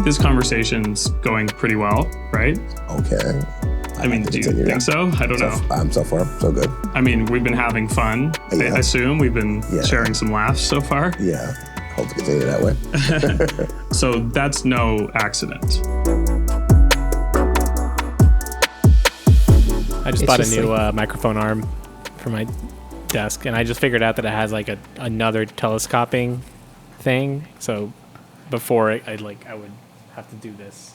This conversation's going pretty well, right? Okay. I mean, do you think so? I don't know. So far, so good. I mean, we've been having fun. Yeah. I assume we've been sharing some laughs so far. Yeah. Hope to continue that way. So that's no accident. I just bought a new microphone arm for my desk, and I just figured out that it has like another telescoping thing. So before I would have to do this,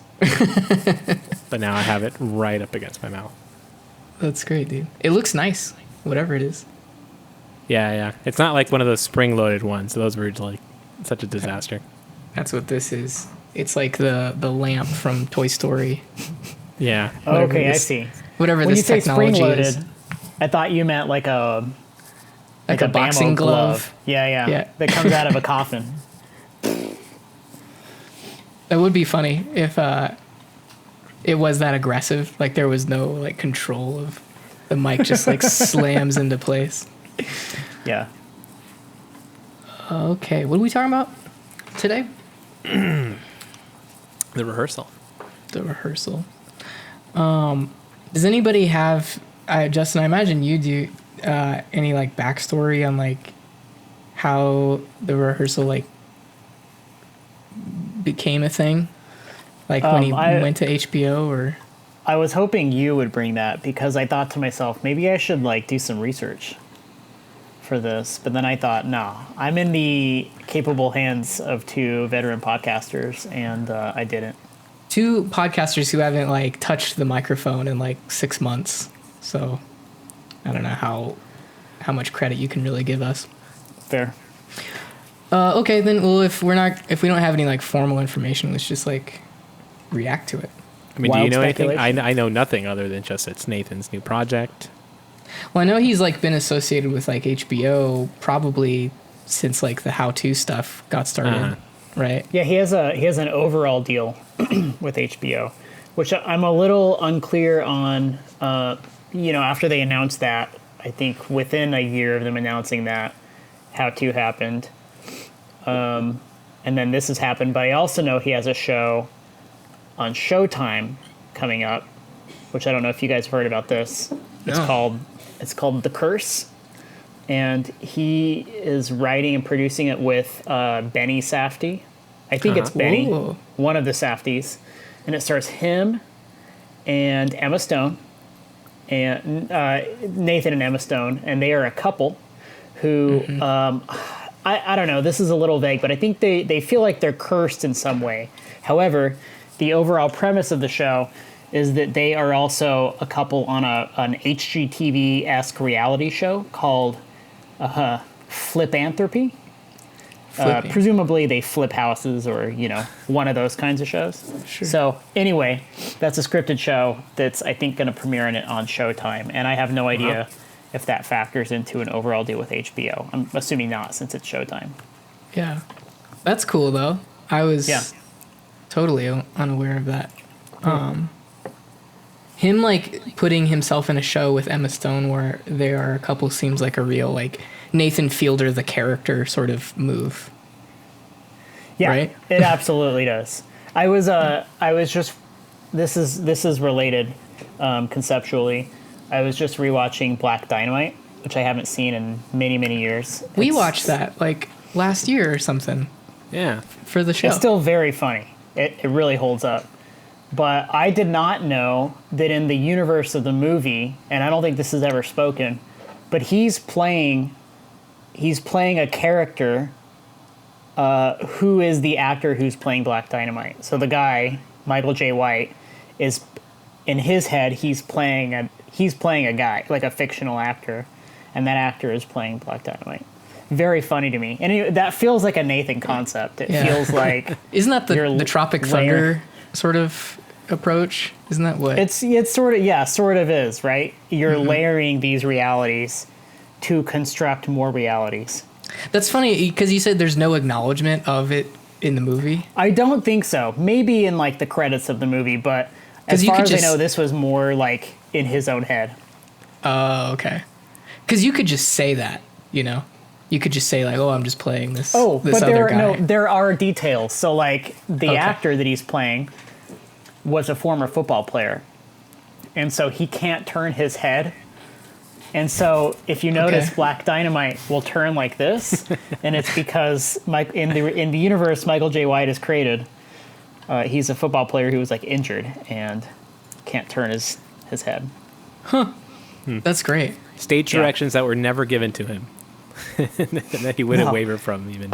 but now I have it right up against my mouth. That's great, dude. It looks nice, whatever it is. Yeah. It's not like one of those spring-loaded ones. Those were like such a disaster. That's what this is. It's like the lamp from Toy Story. Yeah. Okay, I see. Whatever when this you say technology spring-loaded, is. I thought you meant like a boxing Bammo glove. Yeah. That comes out of a coffin. That would be funny if it was that aggressive. Like there was no like control of the mic, just like slams into place. Yeah. Okay, what are we talking about today? The rehearsal. The rehearsal. Does anybody have, Justin, I imagine you do, any like backstory on like how the rehearsal like became a thing? Like when he went to HBO or? I was hoping you would bring that because I thought to myself, maybe I should like do some research for this. But then I thought, no, I'm in the capable hands of two veteran podcasters and I didn't. Two podcasters who haven't like touched the microphone in like 6 months. So I don't know how much credit you can really give us. Fair. Okay, then well if we don't have any like formal information, let's just like react to it. I mean, do you know anything? I know nothing other than just it's Nathan's new project. Well, I know he's like been associated with like HBO probably since like the how-to stuff got started, right? Yeah, he has an overall deal with HBO, which I'm a little unclear on. After they announced that, I think within a year of them announcing that, how-to happened, and then this has happened. But I also know he has a show on Showtime coming up, which I don't know if you guys have heard about this. It's called The Curse, and he is writing and producing it with Benny Safdie. I think it's Benny, one of the Safdies, and it stars him and Emma Stone, and Nathan and Emma Stone, and they are a couple who I don't know. This is a little vague, but I think they feel like they're cursed in some way. However, the overall premise of the show is that they are also a couple on an HGTV-esque reality show called Flipanthropy. Presumably they flip houses or, one of those kinds of shows. Sure. So anyway, that's a scripted show that's, I think, going to premiere on Showtime. And I have no idea if that factors into an overall deal with HBO. I'm assuming not, since it's Showtime. Yeah. That's cool, though. I was totally unaware of that. Him, like, putting himself in a show with Emma Stone where they are a couple seems like a real, like, Nathan Fielder the character sort of move. Yeah, right? It absolutely does. This is related conceptually. I was just rewatching Black Dynamite, which I haven't seen in many, many years. We watched that, like, last year or something. Yeah. For the show. It's still very funny. It really holds up. But I did not know that in the universe of the movie, and I don't think this is ever spoken, but he's playing a character who is the actor who's playing Black Dynamite. So the guy, Michael J. White, is in his head he's playing a guy, like a fictional actor, and that actor is playing Black Dynamite. Very funny to me, and that feels like a Nathan concept. It feels like isn't that the Tropic Thunder sort of approach? Isn't that what it's sort of is, right? You're layering these realities to construct more realities. That's funny because you said there's no acknowledgement of it in the movie. I don't think so. Maybe in like the credits of the movie, but as far as I know, this was more like in his own head. Oh, okay. Because you could just say that, You could just say like, "Oh, I'm just playing this." Oh, this but other guy. there are details. So like the Okay. actor that he's playing was a former football player, and so he can't turn his head. And so if you notice, Okay. Black Dynamite will turn like this, and it's because in the universe Michael J. White is created. He's a football player who was like injured and can't turn his head. That's great. Stage Yeah. directions that were never given to him. That he wouldn't No. waver from even.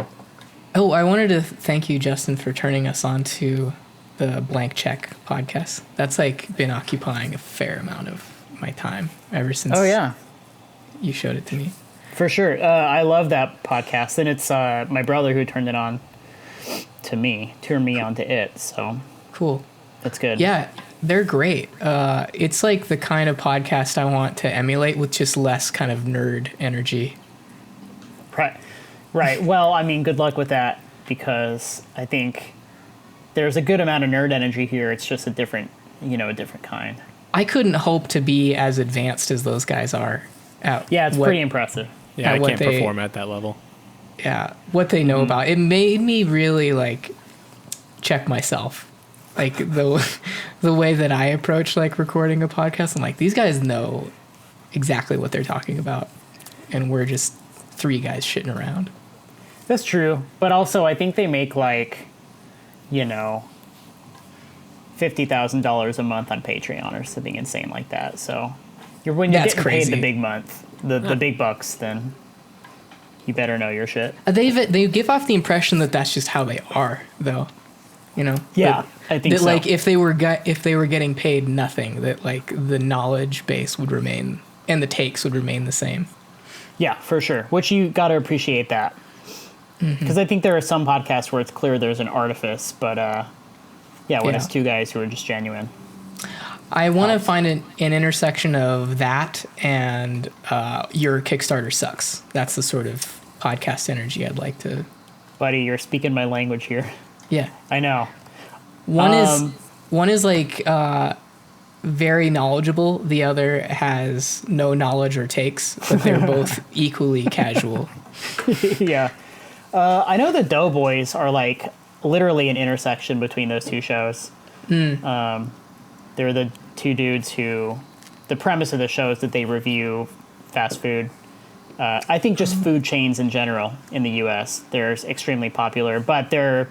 Oh, I wanted to thank you, Justin, for turning us on to the Blank Check podcast. That's like been occupying a fair amount of my time ever since Oh yeah, you showed it to me. for sure. I love that podcast, and it's my brother who turned it on to me, turned me on to it. So Cool. that's good. Yeah, they're great. It's like the kind of podcast I want to emulate with just less kind of nerd energy. Right. Well, I mean, good luck with that, because I think there's a good amount of nerd energy here. It's just a different kind. I couldn't hope to be as advanced as those guys are. Yeah, it's pretty impressive. Yeah, I what can't they- perform at that level. Yeah, what they know about it made me really like check myself. Like the way that I approach like recording a podcast, I'm like, these guys know exactly what they're talking about, and we're just three guys shitting around. That's true, but also I think they make like, $50,000 a month on Patreon or something insane like that. So when you're That's getting crazy. paid the big month, the big bucks, then you better know your shit. They give off the impression that that's just how they are, though. Yeah, I think that so. like if they were getting paid nothing, that like the knowledge base would remain and the takes would remain the same. Yeah, for sure. Which you got to appreciate that. Because I think there are some podcasts where it's clear there's an artifice, but when it's two guys who are just genuine. I want to find an intersection of that and your Kickstarter sucks. That's the sort of podcast energy I'd like to. Buddy, you're speaking my language here. Yeah, I know. one is like very knowledgeable. The other has no knowledge or takes, but they're both equally casual. Yeah. I know the Doughboys are like literally an intersection between those two shows. They're the two dudes who, the premise of the show is that they review fast food. I think just food chains in general in the U.S. They're extremely popular, but they're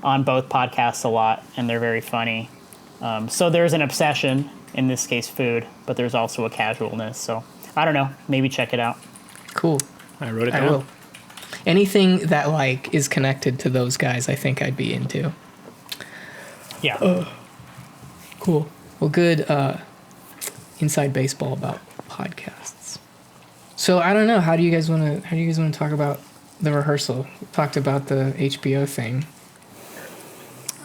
on both podcasts a lot, and they're very funny. So there's an obsession, in this case food, but there's also a casualness. So I don't know, maybe check it out. Cool. I wrote it I down. will. Anything that like is connected to those guys, I think I'd be into. Yeah. Cool. Well, good inside baseball about podcasts. So I don't know. How do you guys want to talk about the rehearsal? We talked about the HBO thing.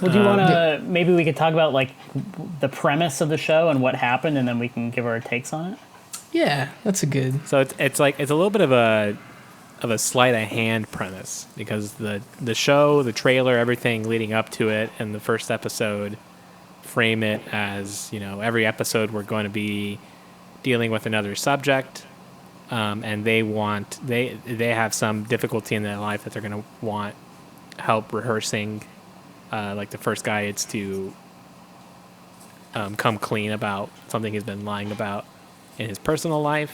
Well, do you want to, maybe we could talk about like the premise of the show and what happened, and then we can give our takes on it? Yeah, that's a good. So it's like it's a little bit of a sleight of hand premise, because the show, the trailer, everything leading up to it, and the first episode frame it as, every episode we're going to be dealing with another subject, and they have some difficulty in their life that they're going to want help rehearsing. Like the first guy, it's to come clean about something he's been lying about in his personal life.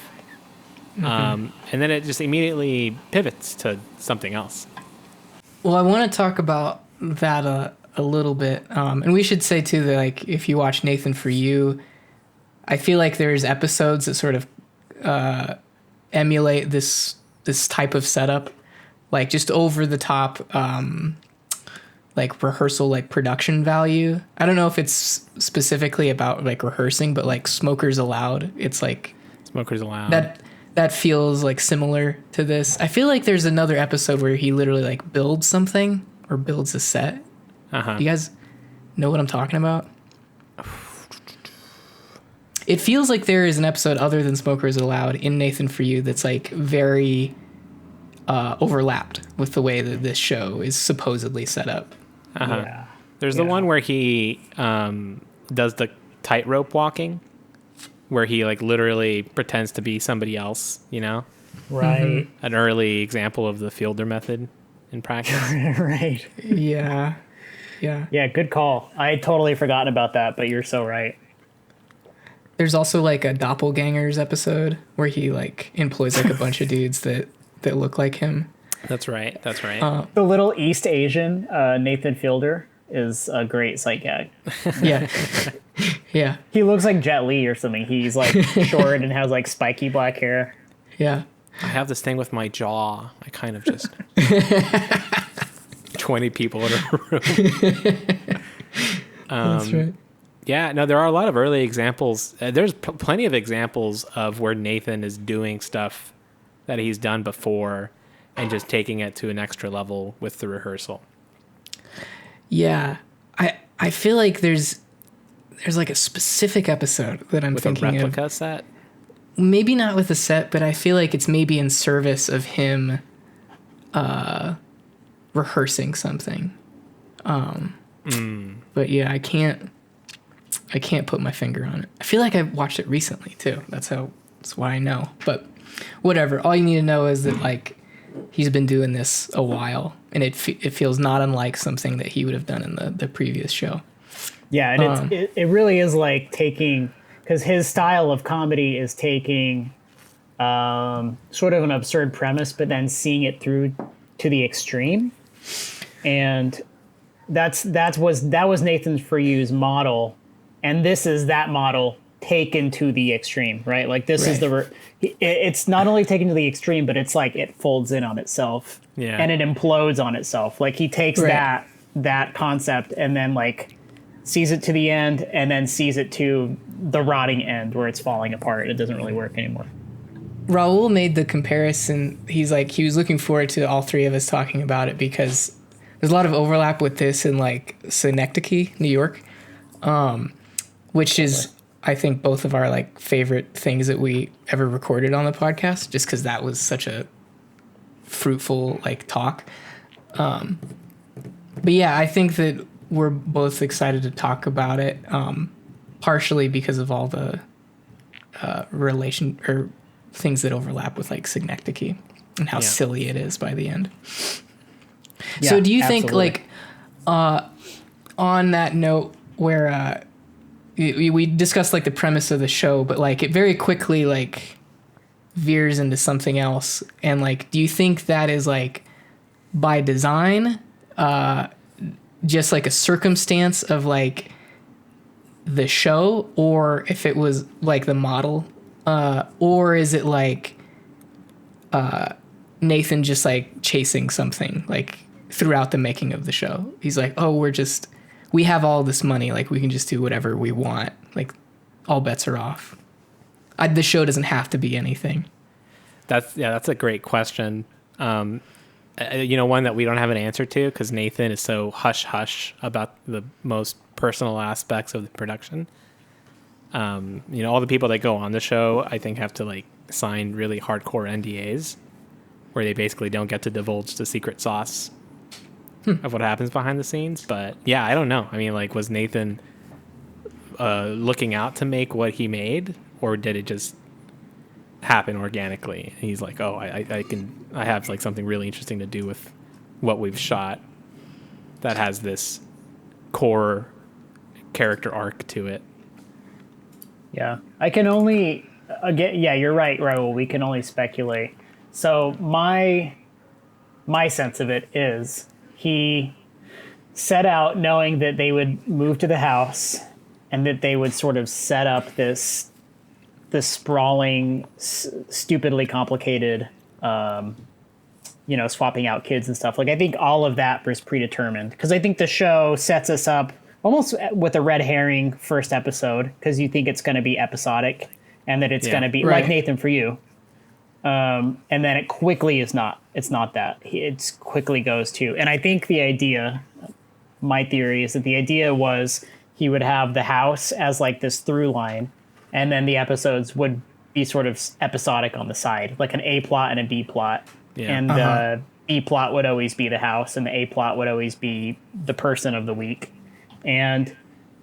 And then it just immediately pivots to something else. Well, I want to talk about that a little bit, and we should say too that like if you watch Nathan For You, I feel like there's episodes that sort of emulate this type of setup, like just over the top, like rehearsal, like production value. I don't know if it's specifically about like rehearsing, but like Smokers Allowed, it's like Smokers Allowed. that feels like similar to this. I feel like there's another episode where he literally like builds something or builds a set. Uh-huh. Do you guys know what I'm talking about? It feels like there is an episode other than Smokers Allowed in Nathan For You that's like very overlapped with the way that this show is supposedly set up. Uh-huh. Yeah. There's the one where he does the tightrope walking, where he like literally pretends to be somebody else, Right. An early example of the Fielder method in practice. Right. Yeah. Yeah. Yeah, good call. I had totally forgotten about that, but you're so right. There's also like a doppelgangers episode where he like employs like a bunch of dudes that look like him. That's right. That's right. The little East Asian Nathan Fielder is a great sight gag. Yeah. Yeah. He looks like Jet Li or something. He's like short and has like spiky black hair. Yeah. I have this thing with my jaw. I kind of just 20 people in a room. That's right. Yeah, no, there are a lot of early examples. There's plenty of examples of where Nathan is doing stuff that he's done before and just taking it to an extra level with the rehearsal. Yeah. I feel like there's like a specific episode that I'm With thinking a of. replica set? Maybe not with a set, but I feel like it's maybe in service of him rehearsing something. But yeah, I can't put my finger on it. I feel like I watched it recently too. That's why I know. But whatever. All you need to know is that like he's been doing this a while, and it feels not unlike something that he would have done in the previous show. Yeah, and it really is like taking, because his style of comedy is taking sort of an absurd premise, but then seeing it through to the extreme. And that was Nathan For You's model, and this is that model taken to the extreme, right? Like this is it's not only taken to the extreme, but it's like it folds in on itself, and it implodes on itself. Like he takes that concept and then like sees it to the end, and then sees it to the rotting end where it's falling apart. It doesn't really work anymore. Raul made the comparison. He's like, he was looking forward to all three of us talking about it because there's a lot of overlap with this in like Synecdoche, New York, which is, I think, both of our like favorite things that we ever recorded on the podcast, just because that was such a fruitful like talk. But yeah, I think that we're both excited to talk about it, partially because of all the relation or things that overlap with like Synecdoche and how silly it is by the end. Yeah, so do you think absolutely. like on that note where we discussed like the premise of the show, but like it very quickly like veers into something else, and like do you think that is like by design, just like a circumstance of like the show, or if it was like the model, or is it like Nathan just like chasing something like throughout the making of the show? He's like, oh, we have all this money, like we can just do whatever we want, like all bets are off. The show doesn't have to be anything. That's a great question. One that we don't have an answer to because Nathan is so hush-hush about the most personal aspects of the production. All the people that go on the show, I think, have to like sign really hardcore NDAs where they basically don't get to divulge the secret sauce of what happens behind the scenes. But yeah, I don't know. I mean, like, was Nathan looking out to make what he made, or did it just happen organically? And he's like, oh, I have like something really interesting to do with what we've shot that has this core character arc to it. Yeah, I can only you're right, Raul. We can only speculate. So my sense of it is he set out knowing that they would move to the house and that they would sort of set up this sprawling, stupidly complicated, swapping out kids and stuff. Like, I think all of that was predetermined, because I think the show sets us up almost with a red herring first episode, because you think it's going to be episodic and that it's going to be like Nathan For You. And then it quickly is not. It's not that. It quickly goes to, and I think my theory is that the idea was he would have the house as like this through line, and then the episodes would be sort of episodic on the side, like an A plot and a B plot. Yeah. And the B plot would always be the house, and the A plot would always be the person of the week. And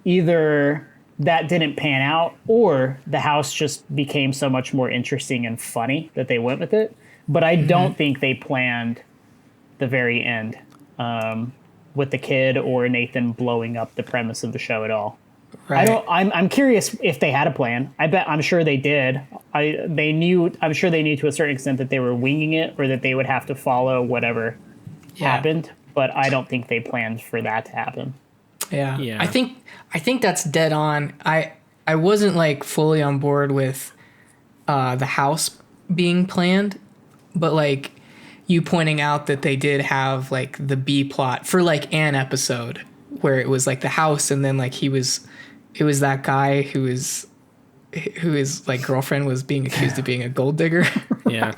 either that didn't pan out, or the house just became so much more interesting and funny that they went with it. But I don't think they planned the very end with the kid or Nathan blowing up the premise of the show at all. Right. I'm curious if they had a plan. I'm sure they did. I'm sure they knew to a certain extent that they were winging it or that they would have to follow whatever happened. But I don't think they planned for that to happen. Yeah. I think that's dead on. I wasn't like fully on board with the house being planned, but like you pointing out that they did have like the B plot for like an episode where it was like the house, and then like it was that guy who is like girlfriend was being accused of being a gold digger. Yeah.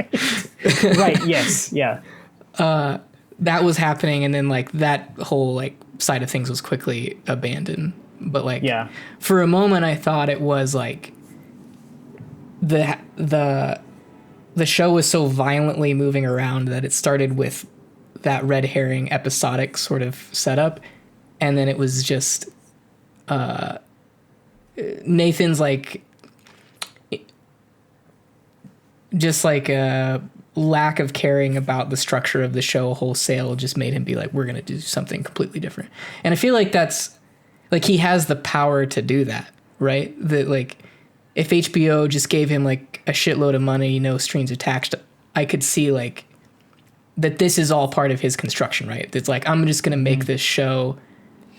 Right. Yes. Yeah. That was happening, and then like that whole like side of things was quickly abandoned. But like for a moment I thought it was like the show was so violently moving around that it started with that red herring episodic sort of setup, and then it was just Nathan's like just like a lack of caring about the structure of the show wholesale just made him be like, we're gonna do something completely different. And I feel like that's like he has the power to do that, right? That like if HBO just gave him like a shitload of money, no strings attached, I could see like that this is all part of his construction, right? It's like, I'm just gonna make this show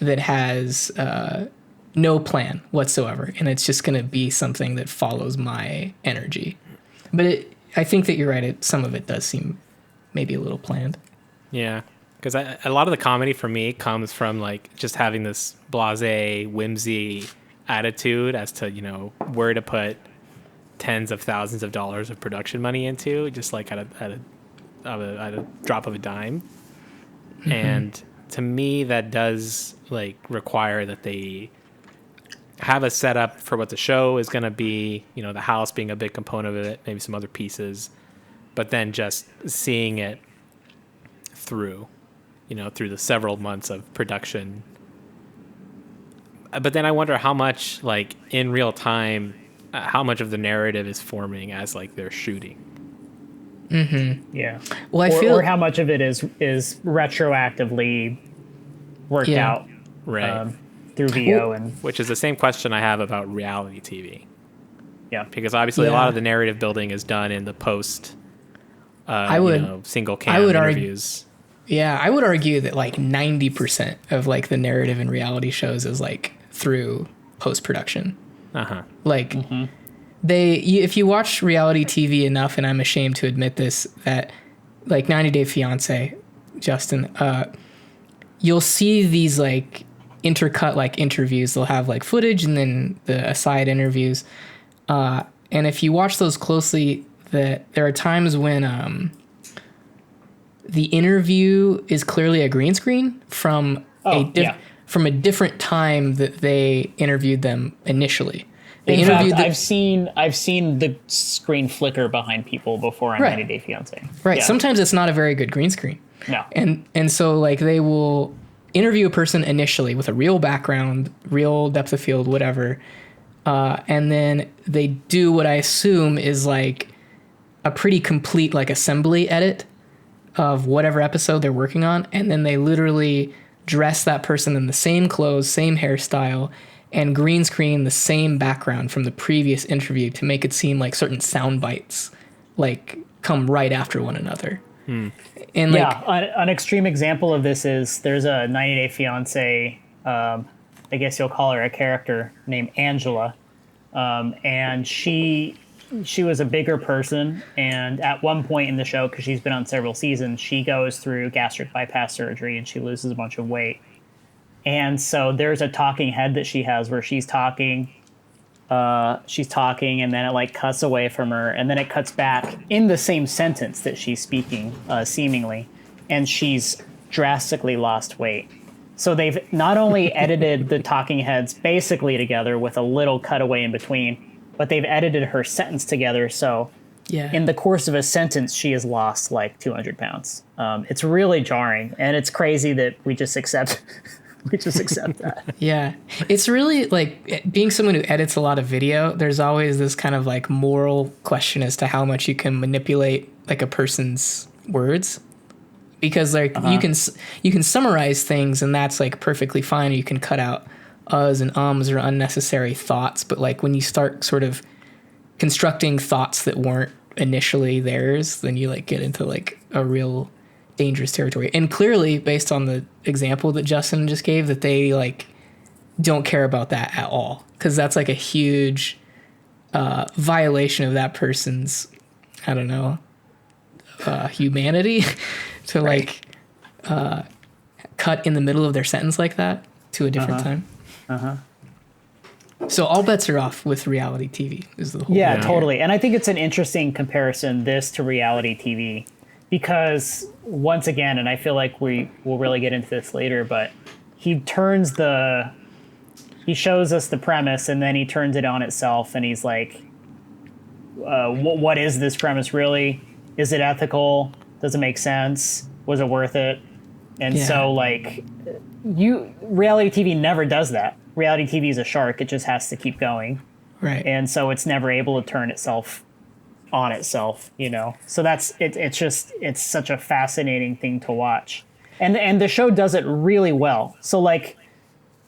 that has no plan whatsoever, and it's just gonna be something that follows my energy. But I think that you're right. Some of it does seem maybe a little planned. Yeah, because a lot of the comedy for me comes from like just having this blasé, whimsy attitude as to, you know, where to put tens of thousands of dollars of production money into, just like at a drop of a dime. Mm-hmm. And to me, that does like require that they have a setup for what the show is going to be, you know, the house being a big component of it, maybe some other pieces, but then just seeing it through, you know, through the several months of production. But then I wonder how much, like, in real time, how much of the narrative is forming as, like, they're shooting. Mm-hmm. Yeah. Well, or how much of it is retroactively worked out. Right. Through VO which is the same question I have about reality TV. Yeah, because obviously a lot of the narrative building is done in the post. Single cam interviews. I would argue that like 90% of like the narrative in reality shows is like through post production. Like if you watch reality TV enough, and I'm ashamed to admit this, that like 90 Day Fiance, Justin, you'll see these like intercut like interviews. They'll have like footage and then the aside interviews, and if you watch those closely, that there are times when the interview is clearly a green screen from from a different time that they interviewed them initially. I've seen the screen flicker behind people before on 90 Day Fiance. Right. Yeah. Sometimes it's not a very good green screen. No. And so like they will interview a person initially with a real background, real depth of field, whatever. And then they do what I assume is like a pretty complete like assembly edit of whatever episode they're working on. And then they literally dress that person in the same clothes, same hairstyle, and green screen the same background from the previous interview to make it seem like certain sound bites like come right after one another. And like, an extreme example of this is there's a 90 Day Fiance, I guess you'll call her a character named Angela, and she was a bigger person, and at one point in the show, because she's been on several seasons, she goes through gastric bypass surgery and she loses a bunch of weight. And so there's a talking head that she has where she's talking, and then it like cuts away from her, and then it cuts back in the same sentence that she's speaking, seemingly, and she's drastically lost weight. So they've not only edited the talking heads basically together with a little cutaway in between, but they've edited her sentence together. So in the course of a sentence, she has lost like 200 pounds. It's really jarring, and it's crazy that we just accept We just accept that. Yeah. It's really like being someone who edits a lot of video, there's always this kind of like moral question as to how much you can manipulate like a person's words. Because like you can summarize things and that's like perfectly fine. You can cut out uhs and ums or unnecessary thoughts, but like when you start sort of constructing thoughts that weren't initially theirs, then you like get into like a real dangerous territory. And clearly, based on the example that Justin just gave, that they like don't care about that at all, because that's like a huge violation of that person's, I don't know, humanity to like cut in the middle of their sentence like that to a different time. So all bets are off with reality TV is the whole Yeah, thing. totally. And I think it's an interesting comparison, this to reality TV, because once again, and I feel like we will really get into this later, but he shows us the premise and then he turns it on itself and he's like, what is this premise really? Is it ethical? Does it make sense? Was it worth it? And so like reality TV never does that. Reality TV is a shark. It just has to keep going. Right. And so it's never able to turn itself on itself, you know? So that's, it's such a fascinating thing to watch. And the show does it really well. So like,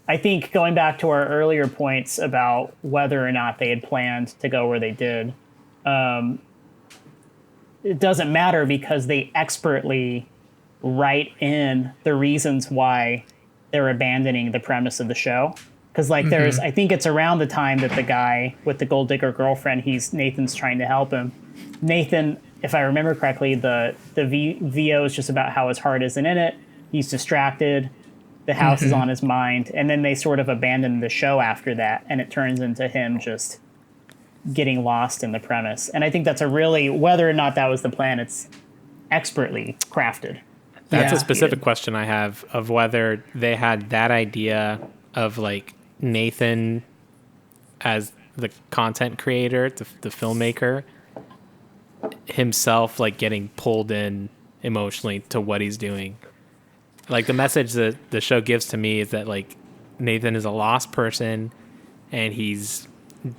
I think going back to our earlier points about whether or not they had planned to go where they did, it doesn't matter because they expertly write in the reasons why they're abandoning the premise of the show. Because like there's, I think it's around the time that the guy with the gold digger girlfriend, Nathan's trying to help him. Nathan, if I remember correctly, the VO is just about how his heart isn't in it. He's distracted. The house is on his mind. And then they sort of abandon the show after that. And it turns into him just getting lost in the premise. And I think that's a really, whether or not that was the plan, it's expertly crafted. That's a specific question I have of whether they had that idea of like Nathan as the content creator, the filmmaker himself, like getting pulled in emotionally to what he's doing. Like the message that the show gives to me is that like Nathan is a lost person and he's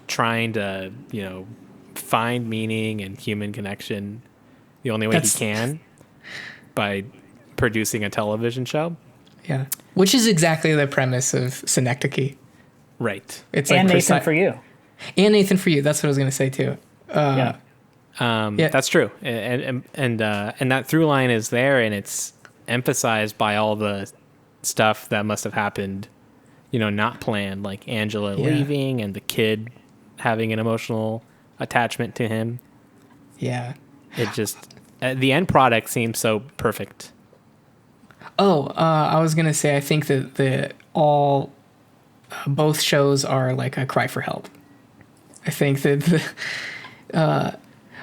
trying to, you know, find meaning and human connection the only way he can by producing a television show. Yeah. Which is exactly the premise of Synecdoche. Right. It's And like Nathan for You. And Nathan for You. That's what I was going to say too. Yeah. That's true. And that through line is there and it's emphasized by all the stuff that must have happened, you know, not planned, like Angela leaving and the kid having an emotional attachment to him. Yeah. It just, the end product seems so perfect. I was going to say, I think that both shows are like a cry for help. I think that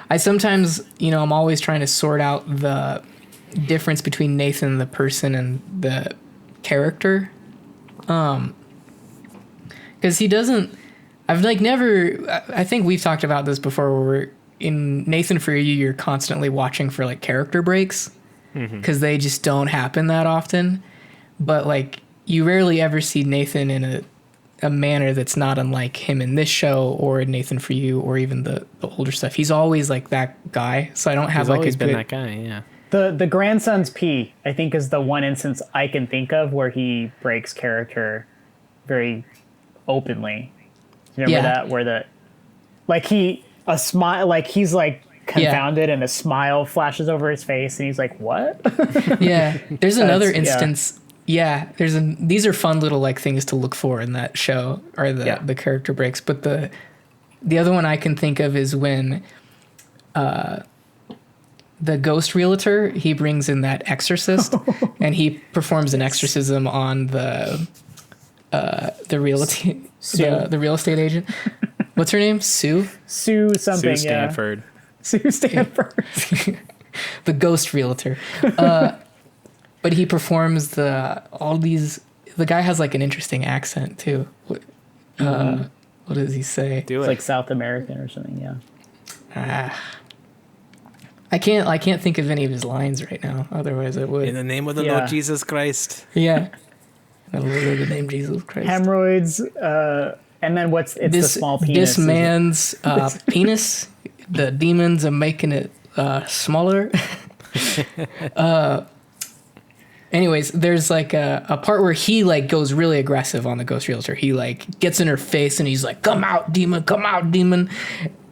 I sometimes, you know, I'm always trying to sort out the difference between Nathan, the person, and the character. Because he doesn't, I've like never, I think we've talked about this before where we're in Nathan for You, you're constantly watching for like character breaks because they just don't happen that often. But like you rarely ever see Nathan in a manner that's not unlike him in this show or in Nathan for You or even the older stuff. He's always like that guy. So I don't have He's like always a been good, that guy, yeah. The Grandson's Pee, I think, is the one instance I can think of where he breaks character very openly. You remember that? Where a smile, like he's like confounded and a smile flashes over his face and he's like, what? Yeah. There's another That's- instance. Yeah. These are fun little like things to look for in that show or the character breaks. But the other one I can think of is when, the ghost realtor, he brings in that exorcist and he performs an exorcism on the real estate, the real estate agent. What's her name? Sue Something, Sue Stanford. Sue Stanford. The ghost realtor. But he performs the guy has like an interesting accent too. What does he say? Do It's it. like South American or something, yeah. I can't think of any of his lines right now. Otherwise I would. In the name of the Yeah. Lord Jesus Christ. Yeah. The Lord of the name Jesus Christ. Hemorrhoids, and then the small penis. This man's penis, the demons are making it smaller. Anyways, there's like a part where he like goes really aggressive on the ghost realtor. He like gets in her face and he's like, come out, demon.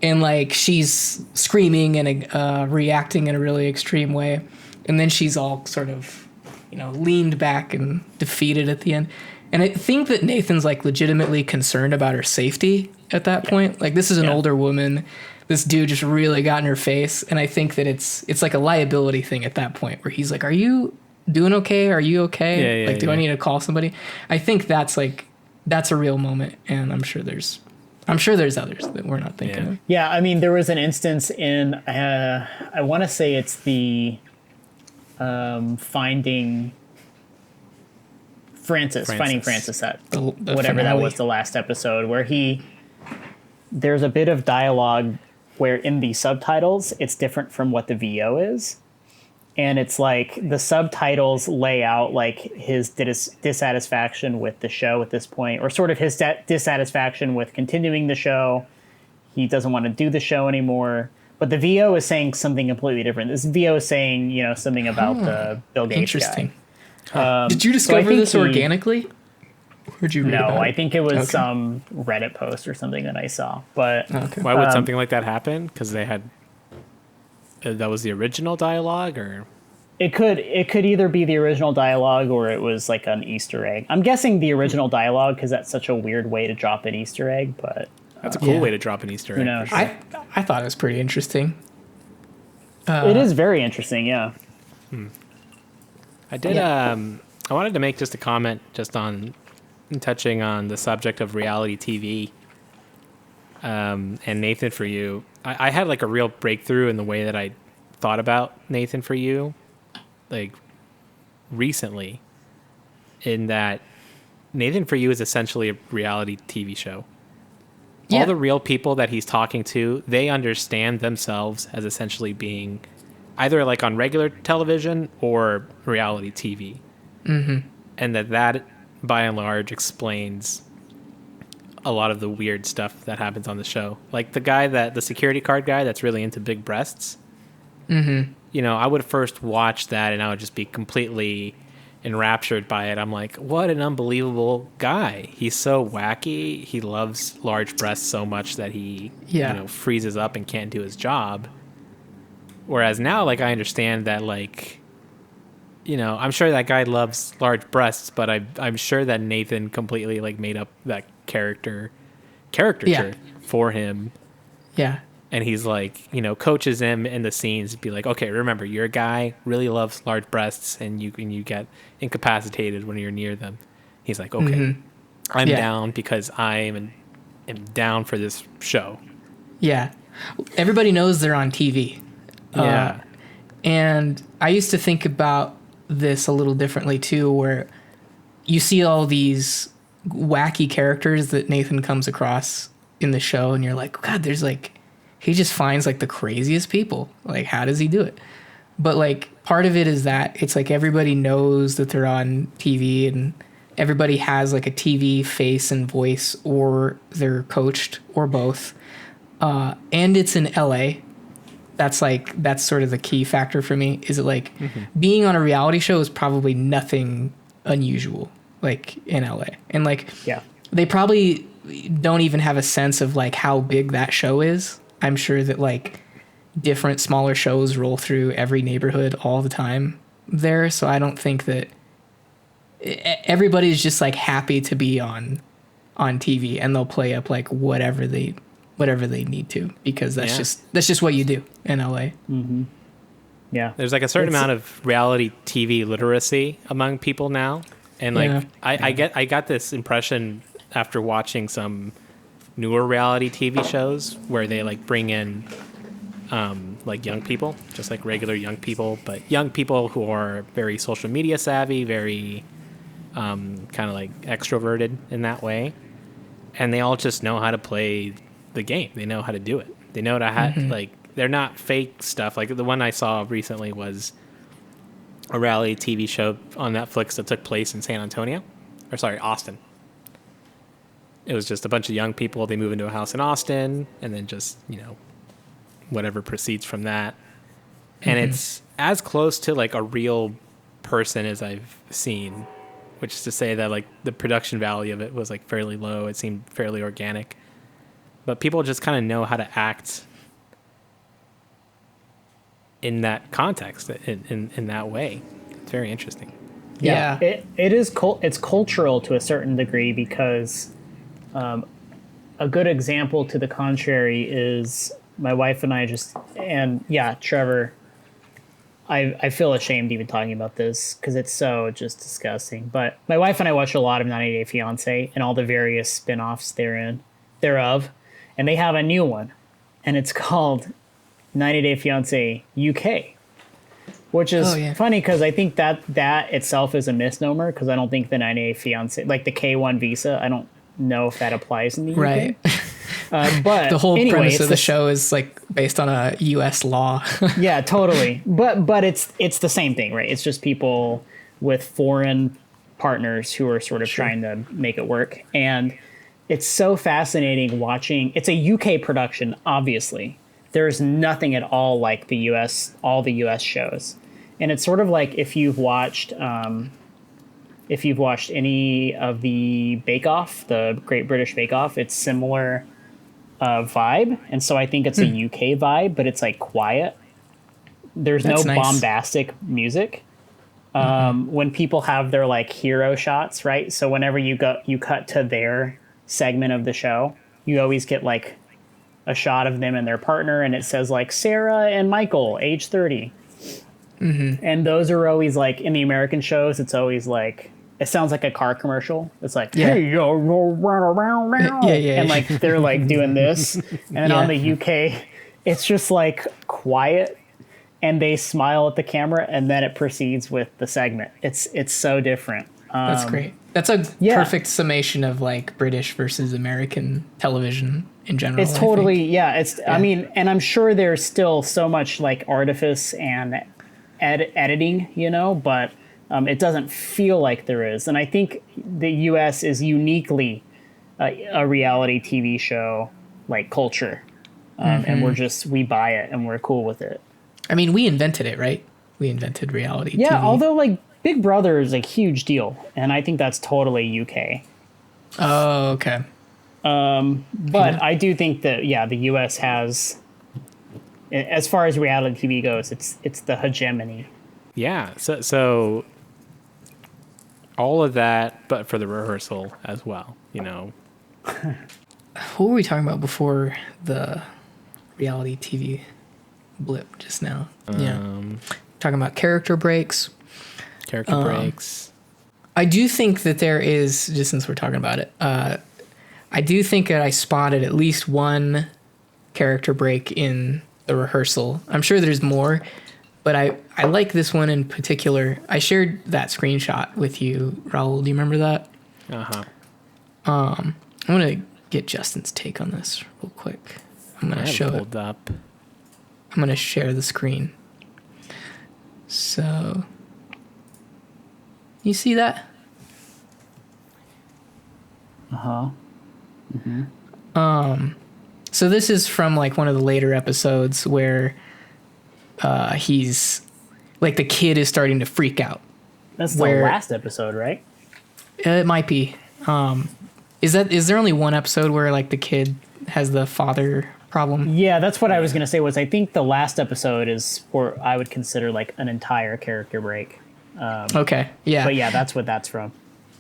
And like she's screaming and reacting in a really extreme way. And then she's all sort of, leaned back and defeated at the end. And I think that Nathan's like legitimately concerned about her safety at that point. Like this is an older woman. This dude just really got in her face. And I think that it's like a liability thing at that point where he's like, are you doing okay? Are you okay? Do I need to call somebody? I think that's a real moment. And I'm sure there's others that we're not thinking of. Yeah. I mean, there was an instance in, I want to say it's the finding Francis at The whatever that finale. was, the last episode, where there's a bit of dialogue where in the subtitles it's different from what the VO is, and it's like the subtitles lay out like his dissatisfaction with the show at this point, or sort of his dissatisfaction with continuing the show. He doesn't want to do the show anymore. But the VO is saying something completely different. This VO is saying, something about the Bill Gates Interesting. guy. Did you discover this organically? Where'd you read No, about I it? think it was some Reddit post or something that I saw. But Okay. Why would something like that happen? Because they had that was the original dialogue, or it could either be the original dialogue or it was like an Easter egg. I'm guessing the original dialogue because that's such a weird way to drop an Easter egg. But that's a cool way to drop an Easter egg. who knows? For sure. I thought it was pretty interesting. It is very interesting. Yeah. I did. I wanted to make just a comment just on touching on the subject of reality TV. And Nathan For You, I had like a real breakthrough in the way that I thought about Nathan For You, like recently, in that Nathan For You is essentially a reality TV show. Yeah. All the real people that he's talking to, they understand themselves as essentially being either like on regular television or reality TV. Mm-hmm. And that by and large explains a lot of the weird stuff that happens on the show. Like the security guard guy that's really into big breasts. Mm-hmm. I would first watch that and I would just be completely enraptured by it. I'm like, what an unbelievable guy. He's so wacky. He loves large breasts so much that he freezes up and can't do his job. Whereas now, like, I understand that, like, I'm sure that guy loves large breasts, but I'm sure that Nathan completely like made up that caricature for him. Yeah. And he's like, coaches him in the scenes, be like, okay, remember, you're a guy, really loves large breasts, and you get incapacitated when you're near them. He's like, okay, I'm down because I am down for this show. Yeah. Everybody knows they're on TV. Yeah. And I used to think about this a little differently too, where you see all these wacky characters that Nathan comes across in the show, and you're like, God, there's like, he just finds like the craziest people. Like, how does he do it? But like, part of it is that it's like everybody knows that they're on TV, and everybody has like a TV face and voice, or they're coached, or both. And it's in LA. That's sort of the key factor for me. Is it like being on a reality show is probably nothing unusual, like in LA, and like they probably don't even have a sense of like how big that show is. I'm sure that like different smaller shows roll through every neighborhood all the time there. So I don't think that everybody's just like happy to be on TV, and they'll play up like whatever they need to, because that's just what you do in LA. Mm-hmm. Yeah. There's like a certain amount of reality TV literacy among people now. And like, I got this impression after watching some newer reality TV shows where they like bring in like young people, just like regular young people, but young people who are very social media savvy, very kind of like extroverted in that way. And they all just know how to play the game. They know how to do it. They know how to like, they're not fake stuff. Like the one I saw recently was a reality TV show on Netflix that took place in San Antonio. Austin. It was just a bunch of young people. They move into a house in Austin, and then just, whatever proceeds from that. And it's as close to like a real person as I've seen, which is to say that like the production value of it was like fairly low. It seemed fairly organic, but people just kind of know how to act in that context, in that way. It's very interesting. Yeah. It is it's cultural to a certain degree because a good example to the contrary is my wife and I Trevor, I feel ashamed even talking about this because it's so just disgusting. But my wife and I watch a lot of 90 Day Fiancé and all the various spin-offs thereof. And they have a new one. And it's called 90 Day Fiancé UK. Which is funny because I think that itself is a misnomer because I don't think the 90 Day Fiancé, like the K1 visa, I don't know if that applies in the UK. Right. But the whole anyway, premise of the show is like based on a U.S. law. Yeah, totally. But it's the same thing, right? It's just people with foreign partners who are sort of trying to make it work. And it's so fascinating watching. It's a UK production, obviously. There's nothing at all like all the US shows. And it's sort of like if you've watched any of the Bake Off, the Great British Bake Off, it's similar vibe. And so I think it's a UK vibe, but it's like quiet. There's That's no nice. bombastic music. When people have their like hero shots, right? So whenever you cut to their segment of the show, you always get like a shot of them and their partner, and it says like Sarah and Michael, age 30. And those are always like in the American shows. It's always like it sounds like a car commercial. It's like hey yo, and like they're like doing this, and on the UK, it's just like quiet, and they smile at the camera, and then it proceeds with the segment. It's so different. That's great. That's a perfect summation of like British versus American television in general. It's totally, I mean, and I'm sure there's still so much like artifice and editing, but it doesn't feel like there is. And I think the US is uniquely a reality TV show like culture. And we buy it and we're cool with it. I mean, we invented it, right? We invented reality TV. Yeah, although like Big Brother is a huge deal, and I think that's totally UK. Oh, okay. But I do think that the US has, as far as reality TV goes, it's the hegemony. Yeah. So all of that, but for the rehearsal as well. What were we talking about before the reality TV blip just now? Talking about character breaks. I do think that there is, just since we're talking about it, I do think that I spotted at least one character break in the rehearsal. I'm sure there's more, but I like this one in particular. I shared that screenshot with you, Raul. Do you remember that? I'm going to get Justin's take on this real quick. I'm going to show it. Up. I'm going to share the screen. So, you see that? So this is from like one of the later episodes where he's like the kid is starting to freak out. That's the last episode, right? It might be. Is there only one episode where like the kid has the father problem? Yeah, that's what I was gonna say. Was I think the last episode is where I would consider like an entire character break. Okay. Yeah. But yeah, that's what that's from.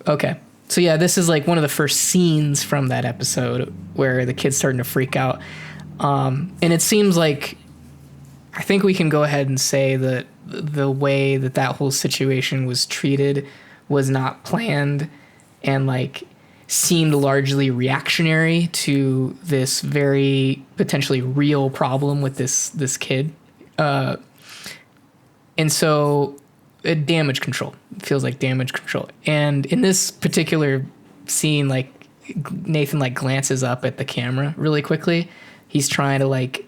Okay. So yeah, this is like one of the first scenes from that episode where the kid's starting to freak out. And it seems like, I think we can go ahead and say that the way that whole situation was treated was not planned and like seemed largely reactionary to this very potentially real problem with this kid. And so damage control. It feels like damage control. And in this particular scene, like Nathan like glances up at the camera really quickly. He's trying to like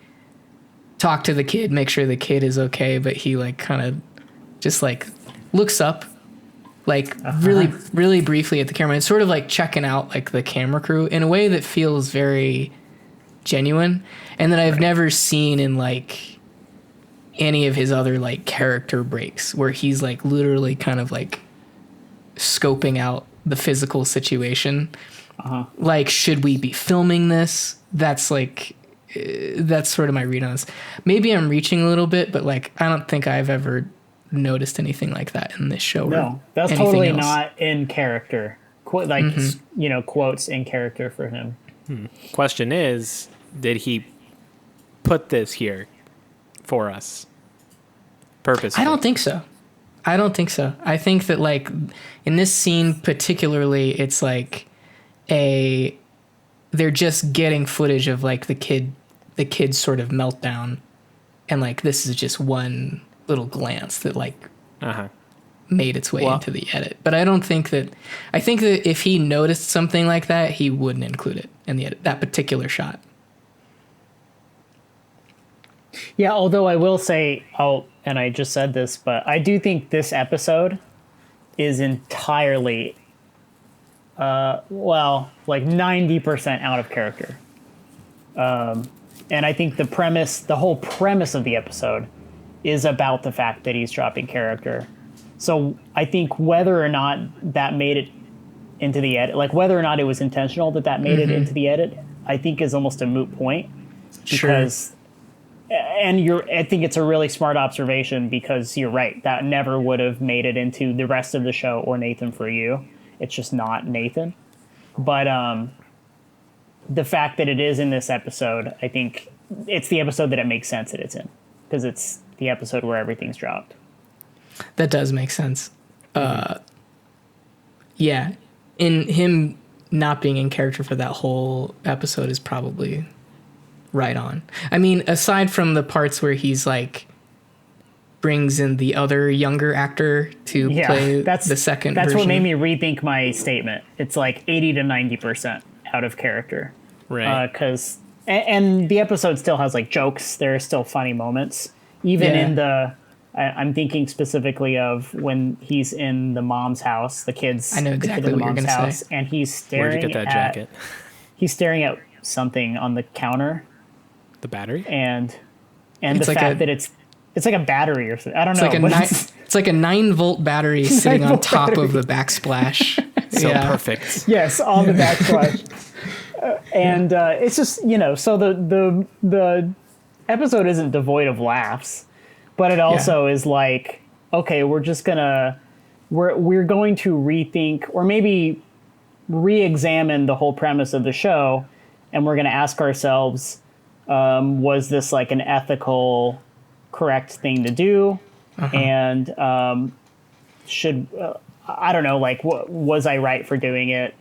talk to the kid, make sure the kid is okay, but he like kind of just like looks up like really briefly at the camera. It's sort of like checking out like the camera crew in a way that feels very genuine, and that I've never seen in like any of his other like character breaks, where he's like literally kind of like scoping out the physical situation. Like, should we be filming this? That's like, that's sort of my read on this. Maybe I'm reaching a little bit, but like, I don't think I've ever noticed anything like that in this show. No, that's totally not in character. Quotes in character for him. Question is, did he put this here for us purposely? I don't think so. I think that like in this scene particularly, it's like they're just getting footage of like the kid's sort of meltdown, and like this is just one little glance that like made its way into the edit. But I think that if he noticed something like that, he wouldn't include it in the edit, that particular shot. Yeah, although I will say, and I just said this, but I do think this episode is entirely like 90% out of character. And I think the whole premise of the episode is about the fact that he's dropping character. So I think whether or not that made it into the edit, like whether or not it was intentional that made it into the edit, I think is almost a moot point. Because, I think it's a really smart observation, because you're right, that never would have made it into the rest of the show or Nathan For You. It's just not Nathan. But the fact that it is in this episode, I think it's the episode that it makes sense that it's in, because it's the episode where everything's dropped. That does make sense. Yeah. In him not being in character for that whole episode is probably right on. I mean, aside from the parts where he's like brings in the other younger actor to play the second That's version. what made me rethink my statement. It's like 80 to 90% out of character. Right. Because and the episode still has like jokes. There are still funny moments. Even in I'm thinking specifically of when he's in the mom's house, the kids. I know exactly what you're going to say. And he's staring Where'd you get that jacket? He's staring at something on the counter. The battery? And the fact that it's like a battery or something. I don't know. It's like a 9-volt battery sitting on top of the backsplash. So perfect. Yes, on the backsplash. And it's just, so the episode isn't devoid of laughs, but it also is like, okay, we're going to rethink or maybe re-examine the whole premise of the show, and we're going to ask ourselves, was this like an ethical, correct thing to do? And I don't know, like, was I right for doing it?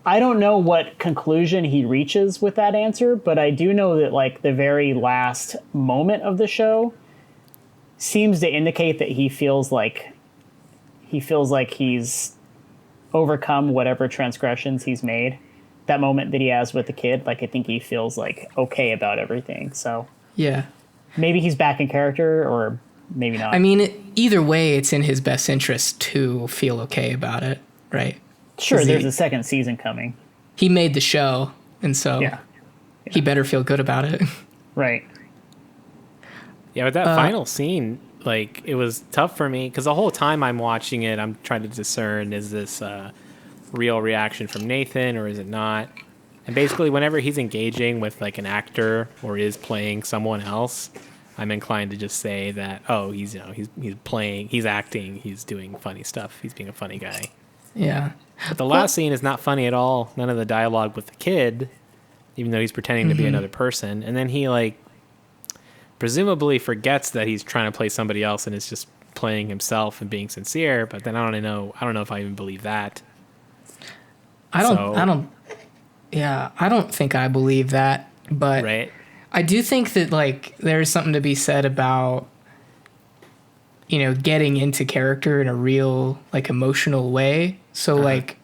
I don't know what conclusion he reaches with that answer, but I do know that like the very last moment of the show seems to indicate that he feels like he's overcome whatever transgressions he's made. That moment that he has with the kid, like I think he feels like okay about everything. So yeah, maybe he's back in character, or maybe not. I mean, either way, it's in his best interest to feel okay about it, right? Sure, there's a second season coming. He made the show, and so he better feel good about it. Right. Yeah, but that final scene, like, it was tough for me, because the whole time I'm watching it, I'm trying to discern, is this real reaction from Nathan, or is it not? And basically, whenever he's engaging with, like, an actor, or is playing someone else, I'm inclined to just say that, oh, he's playing, he's acting, he's doing funny stuff, he's being a funny guy. Yeah. But the last scene is not funny at all. None of the dialogue with the kid, even though he's pretending to be another person. And then he, like, presumably forgets that he's trying to play somebody else and is just playing himself and being sincere. But then I don't know if I even believe that. I don't think I believe that. But right. I do think that, like, there's something to be said about, getting into character in a real, like, emotional way. So, like,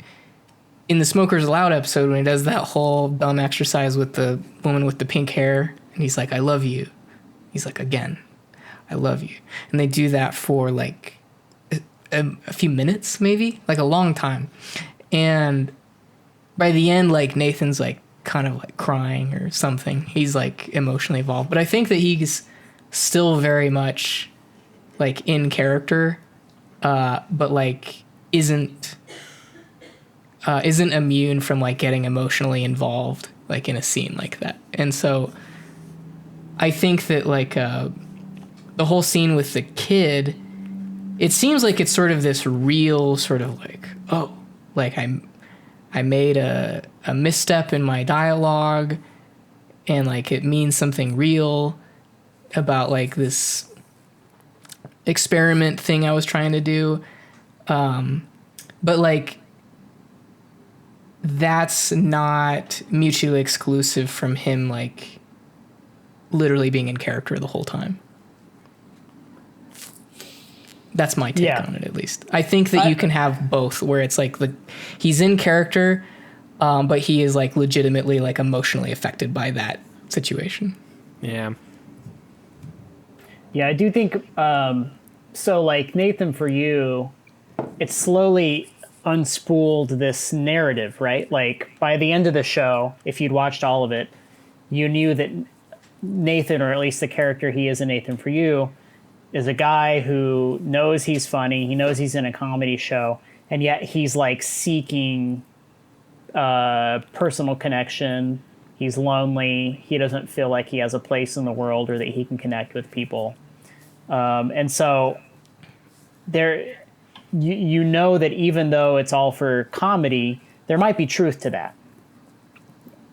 in the Smokers Aloud episode, when he does that whole dumb exercise with the woman with the pink hair, and he's like, I love you. He's like, again, I love you. And they do that for, like, a few minutes, maybe like a long time. And by the end, like Nathan's like kind of like crying or something. He's like emotionally involved, but I think that he's still very much like in character, but like isn't immune from like getting emotionally involved like in a scene like that. And so I think that like the whole scene with the kid, it seems like it's sort of this real sort of like, oh, like I made a misstep in my dialogue, and like it means something real about like this experiment thing I was trying to do. But like that's not mutually exclusive from him like literally being in character the whole time. That's my take on it, at least. I think that you can have both, where it's like he's in character, but he is like legitimately like emotionally affected by that situation. Yeah. Yeah, I do think so. Like Nathan, for you, it slowly unspooled this narrative, right? Like by the end of the show, if you'd watched all of it, you knew that Nathan, or at least the character he is in Nathan for You, is a guy who knows he's funny. He knows he's in a comedy show, and yet he's like seeking personal connection. He's lonely. He doesn't feel like he has a place in the world or that he can connect with people. And so there, you know that even though it's all for comedy, there might be truth to that.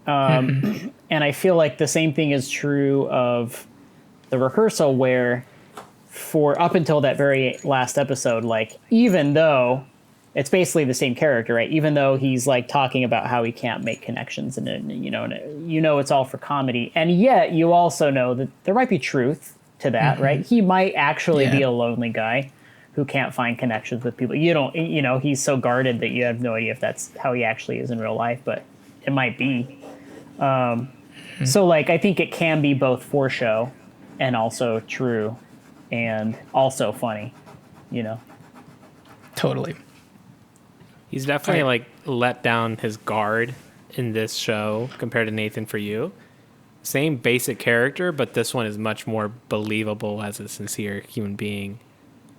And I feel like the same thing is true of the rehearsal, where for up until that very last episode, like even though it's basically the same character, right? Even though he's like talking about how he can't make connections and it's all for comedy. And yet you also know that there might be truth to that, right? He might actually be a lonely guy who can't find connections with people. He's so guarded that you have no idea if that's how he actually is in real life, but it might be. So like, I think it can be both for show and also true and also funny, Totally. He's definitely like let down his guard in this show compared to Nathan for You. Same basic character, but this one is much more believable as a sincere human being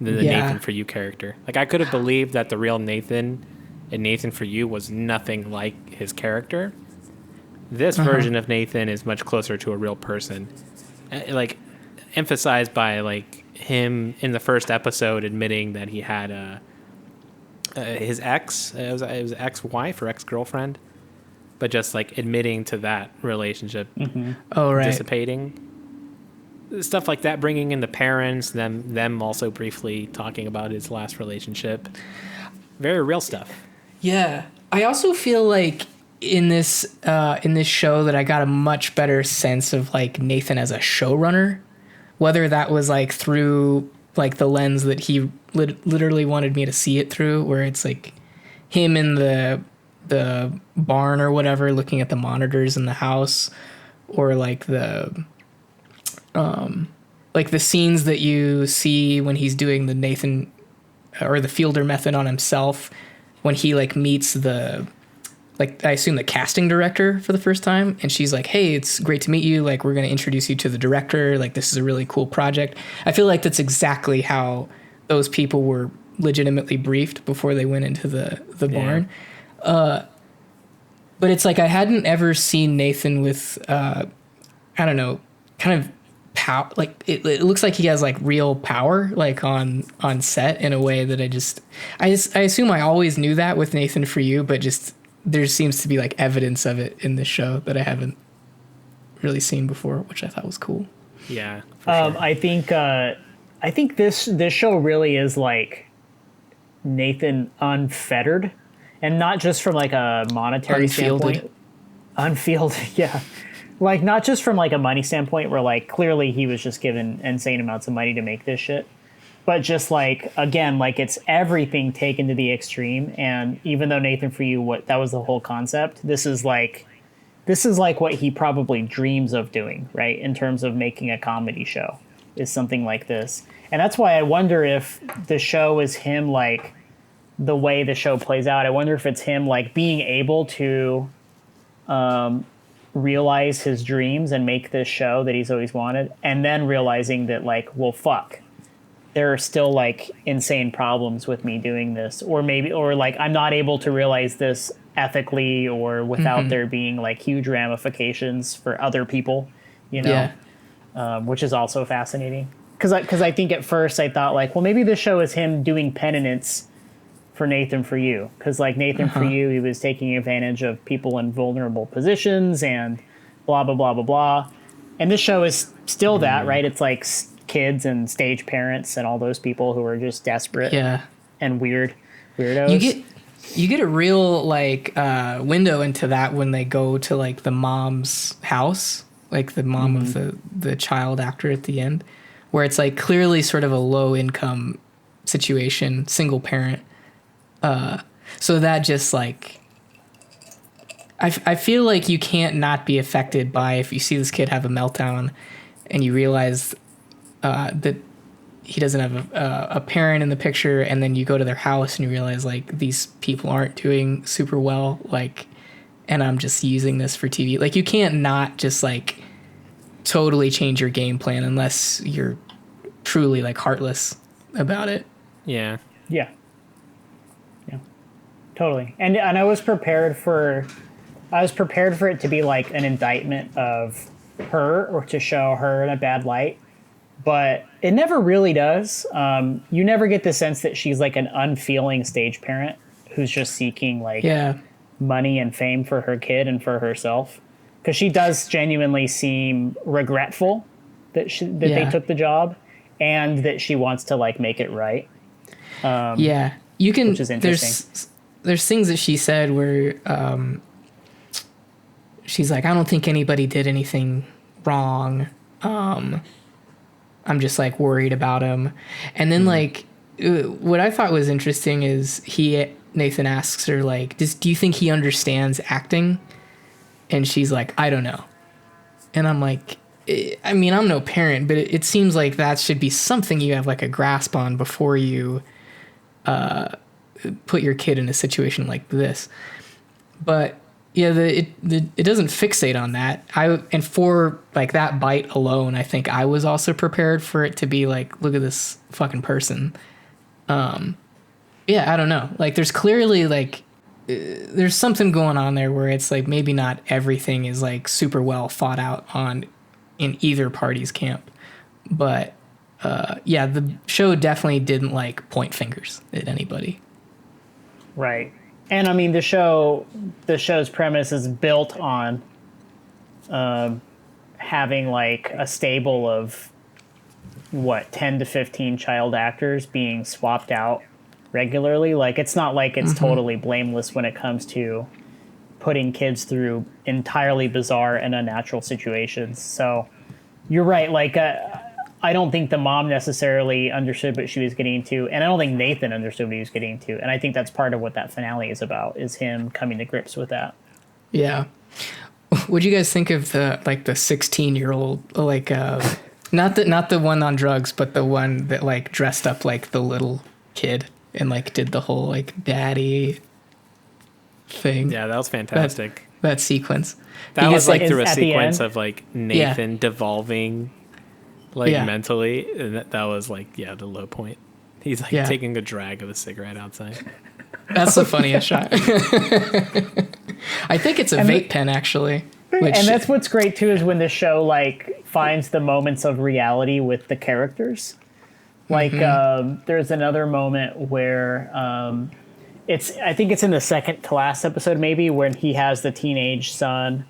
than the Nathan for You character. Like I could have believed that the real Nathan in Nathan for You was nothing like his character. This version of Nathan is much closer to a real person. Like emphasized by like him in the first episode admitting that he had his ex, it was ex-wife or ex-girlfriend, but just like admitting to that relationship dissipating. Stuff like that, bringing in the parents, them also briefly talking about his last relationship. Very real stuff. Yeah. I also feel like in this show that I got a much better sense of like Nathan as a showrunner, whether that was like through like the lens that he literally wanted me to see it through, where it's like him in the barn or whatever looking at the monitors in the house, or like the scenes that you see when he's doing the Nathan or the Fielder method on himself, when he like meets I assume the casting director for the first time, and she's like, hey, it's great to meet you. Like, we're going to introduce you to the director. Like, this is a really cool project. I feel like that's exactly how those people were legitimately briefed before they went into the barn. But it's like, I hadn't ever seen Nathan with, I don't know, kind of power. Like it looks like he has like real power, like on set in a way that I assume I always knew that with Nathan for You, but just, there seems to be like evidence of it in this show that I haven't really seen before, which I thought was cool. Yeah. For sure. I think this show really is like Nathan unfettered, and not just from like a monetary standpoint. Unfielded, yeah. Like not just from like a money standpoint, where like clearly he was just given insane amounts of money to make this shit. But just like, again, like it's everything taken to the extreme. And even though Nathan for You, that was the whole concept, this is like what he probably dreams of doing, right? In terms of making a comedy show, is something like this. And that's why I wonder if the show is him, like, the way the show plays out. I wonder if it's him, like, being able to realize his dreams and make this show that he's always wanted, and then realizing that, like, well, fuck, there are still, like, insane problems with me doing this, or maybe, or like, I'm not able to realize this ethically or without there being, like, huge ramifications for other people, you know. Which is also fascinating, because I think at first I thought, like, well, maybe this show is him doing penitence for Nathan For You, because, like, Nathan For You, he was taking advantage of people in vulnerable positions and blah blah blah blah blah, and this show is still that, right? It's like kids and stage parents and all those people who are just desperate and weirdos. You get a real, like, window into that when they go to, like, the mom's house, like the mom of the child actor at the end, where it's, like, clearly sort of a low income situation, single parent. So that just, like, I feel like you can't not be affected by if you see this kid have a meltdown and you realize that he doesn't have a parent in the picture, and then you go to their house and you realize, like, these people aren't doing super well, like, and I'm just using this for TV. Like, you can't not just, like, totally change your game plan unless you're truly, like, heartless about it. Yeah. Totally. And I was prepared for it to be, like, an indictment of her, or to show her in a bad light, but it never really does. You never get the sense that she's, like, an unfeeling stage parent who's just seeking, like, money and fame for her kid and for herself, because she does genuinely seem regretful that they took the job, and that she wants to, like, make it right. You can. Which is interesting. There's things that she said where she's like, I don't think anybody did anything wrong. I'm just, like, worried about him. And then like what I thought was interesting is Nathan asks her, like, do you think he understands acting? And she's like, I don't know. And I'm like, I mean, I'm no parent, but it seems like that should be something you have, like, a grasp on before you put your kid in a situation like this. But yeah, it doesn't fixate on that. And for, like, that bite alone, I think I was also prepared for it to be like, look at this fucking person. I don't know. Like, there's clearly, like, there's something going on there where it's like maybe not everything is, like, super well thought out on in either party's camp. But the show definitely didn't, like, point fingers at anybody. Right. And I mean, the show's premise is built on having, like, a stable of 10 to 15 child actors being swapped out regularly. Like, it's not like it's totally blameless when it comes to putting kids through entirely bizarre and unnatural situations. So you're right. Like, I don't think the mom necessarily understood what she was getting into, and I don't think Nathan understood what he was getting into. And I think that's part of what that finale is about, is him coming to grips with that. Yeah. What'd you guys think of the 16-year-old, like, not the one on drugs, but the one that, like, dressed up like the little kid and, like, did the whole, like, daddy thing? Yeah, that was fantastic. That sequence. That was, like, through a at the sequence end? of, like, Nathan devolving, like, mentally, and that was, like, the low point. He's, like, taking a drag of a cigarette outside. That's the funniest shot. I think it's a vape pen, actually. And that's what's great too, is when the show, like, finds the moments of reality with the characters. Like, there's another moment where I think it's in the second to last episode, maybe, when he has the teenage son,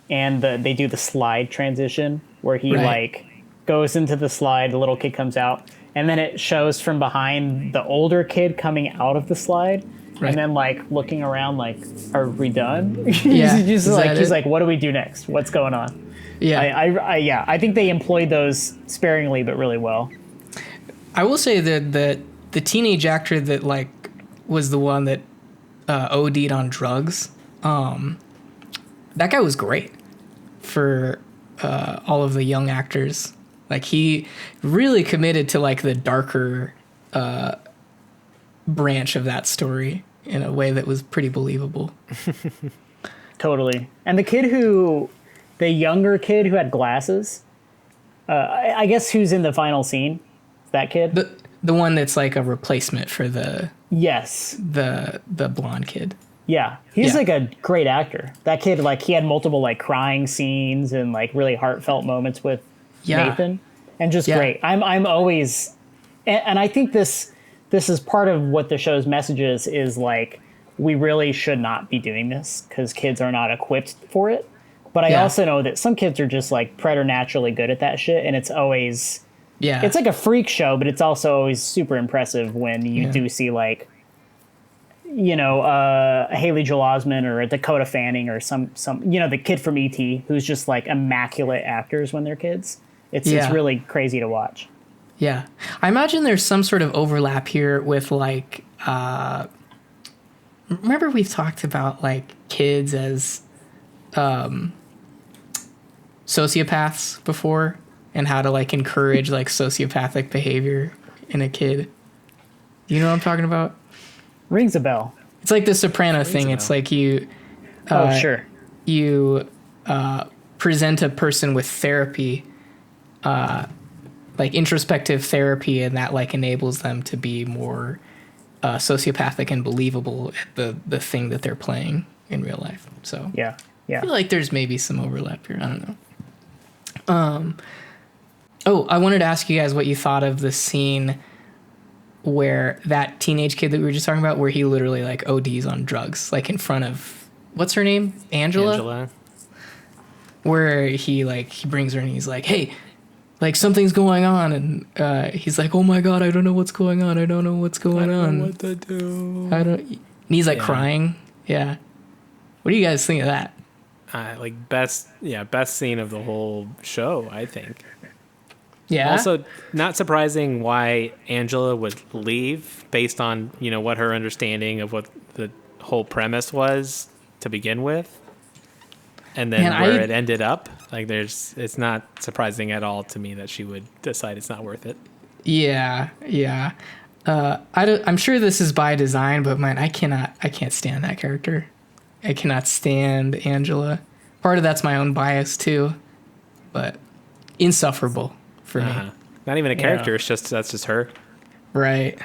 and they do the slide transition where he like goes into the slide, the little kid comes out, and then it shows from behind the older kid coming out of the slide. And then, like, looking around, like, are we done? He's like, what do we do next? What's going on? Yeah. I think they employed those sparingly, but really well. I will say that the teenage actor that, like, was the one that OD'd on drugs, that guy was great for all of the young actors Like he really committed to like the darker branch of that story in a way that was pretty believable. Totally. And the younger kid who had glasses, I guess who's in the final scene? That kid? The one that's like a replacement for Yes. the blonde kid. Yeah. He's Yeah. like a great actor. That kid, like, he had multiple like crying scenes and like really heartfelt moments with Nathan. And just great. I'm always, and I think this is part of what the show's message is like, we really should not be doing this because kids are not equipped for it. But I also know that some kids are just like preternaturally good at that shit, and it's always it's like a freak show, but it's also always super impressive when you do see like, you know, a Haley Joel Osment or a Dakota Fanning or some you know, the kid from E.T. who's just like immaculate actors when they're kids. It's really crazy to watch. Yeah. I imagine there's some sort of overlap here with like remember we've talked about like kids as sociopaths before and how to like encourage like sociopathic behavior in a kid. Do you know what I'm talking about? Rings a bell. It's like the Soprano thing. It's like you you present a person with therapy, like introspective therapy, and that like enables them to be more sociopathic and believable at the thing that they're playing in real life. So yeah. I feel like there's maybe some overlap here. I don't know. I wanted to ask you guys what you thought of the scene where that teenage kid that we were just talking about, where he literally like ODs on drugs, like in front of, what's her name? Angela. Where he brings her and he's like, hey, like something's going on. And he's like, oh my God, I don't know what's going on. I don't know what's going on. I don't know what to do. And he's like crying. Yeah. What do you guys think of that? Like best scene of the whole show, I think. Yeah. Also, not surprising why Angela would leave based on, you know, what her understanding of what the whole premise was to begin with. And then it ended up, like it's not surprising at all to me that she would decide it's not worth it. Yeah. I'm sure this is by design, but man, I can't stand that character. I cannot stand Angela. Part of that's my own bias too, but insufferable for me. Not even a character. It's just, that's just her. Right.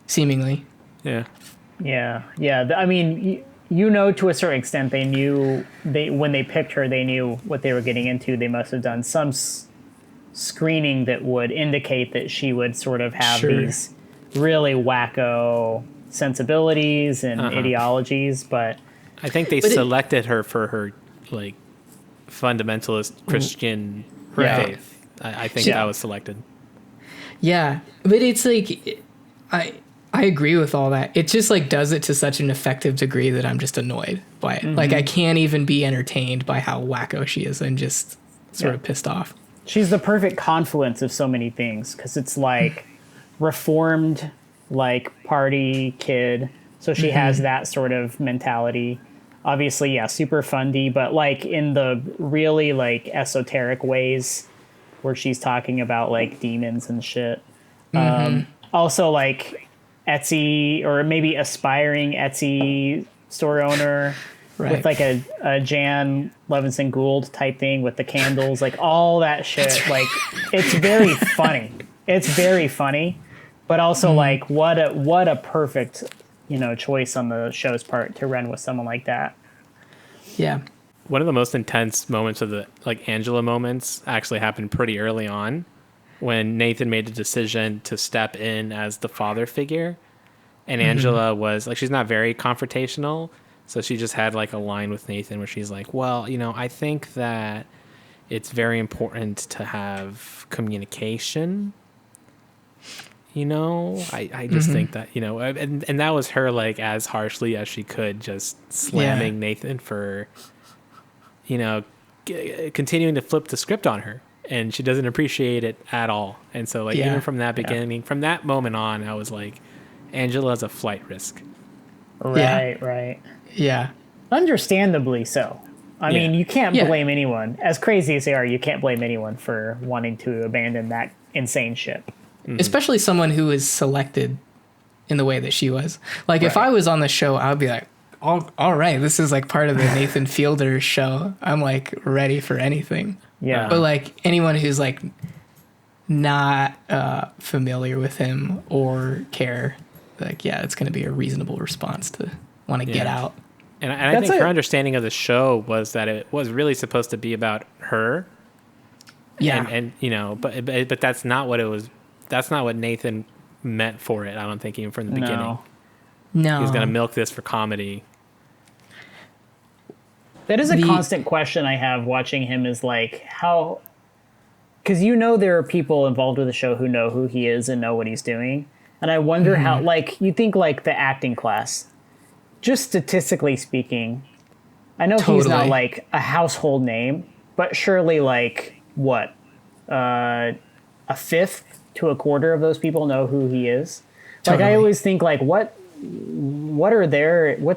Seemingly. Yeah. I mean, you know, to a certain extent, they knew when they picked her, they knew what they were getting into. They must have done some screening that would indicate that she would sort of have these really wacko sensibilities and ideologies, but I think they selected her for her like fundamentalist Christian faith. I think that was selected. Yeah, but it's like I agree with all that. It just like does it to such an effective degree that I'm just annoyed by it. Like I can't even be entertained by how wacko she is and just sort of pissed off. She's the perfect confluence of so many things because it's like reformed, like party kid. So she has that sort of mentality. Obviously, super fundy, but like in the really like esoteric ways where she's talking about like demons and shit. Also like Etsy or maybe aspiring Etsy store owner with like a Jan Levinson Gould type thing with the candles, like all that shit. Like it's very funny. It's very funny, but also like what a perfect, you know, choice on the show's part to run with someone like that. Yeah. One of the most intense moments of the like Angela moments actually happened pretty early on when Nathan made the decision to step in as the father figure. And Angela was like, she's not very confrontational. So she just had like a line with Nathan where she's like, well, you know, I think that it's very important to have communication. You know, I just think that, you know, and that was her like as harshly as she could, just slamming Nathan for, you know, continuing to flip the script on her. And she doesn't appreciate it at all. And so like even from that beginning, from that moment on, I was like, Angela's a flight risk. Right. Yeah. Understandably so. I mean, you can't blame anyone. As crazy as they are, you can't blame anyone for wanting to abandon that insane ship. Especially someone who is selected in the way that she was. Like, if I was on the show, I would be like, all right, this is like part of the Nathan Fielder show. I'm like ready for anything. Yeah. But like anyone who's like not familiar with him or care, like, yeah, it's going to be a reasonable response to want to get out. And I think her understanding of the show was that it was really supposed to be about her. Yeah. And you know, but that's not what it was. That's not what Nathan meant for it. I don't think even from the beginning. No. He was going to milk this for comedy. That is a constant question I have watching him is like how, because you know there are people involved with the show who know who he is and know what he's doing. And I wonder how, like, you think like the acting class, just statistically speaking, I know he's not like a household name, but surely like what, a fifth to a quarter of those people know who he is. Like I always think like what's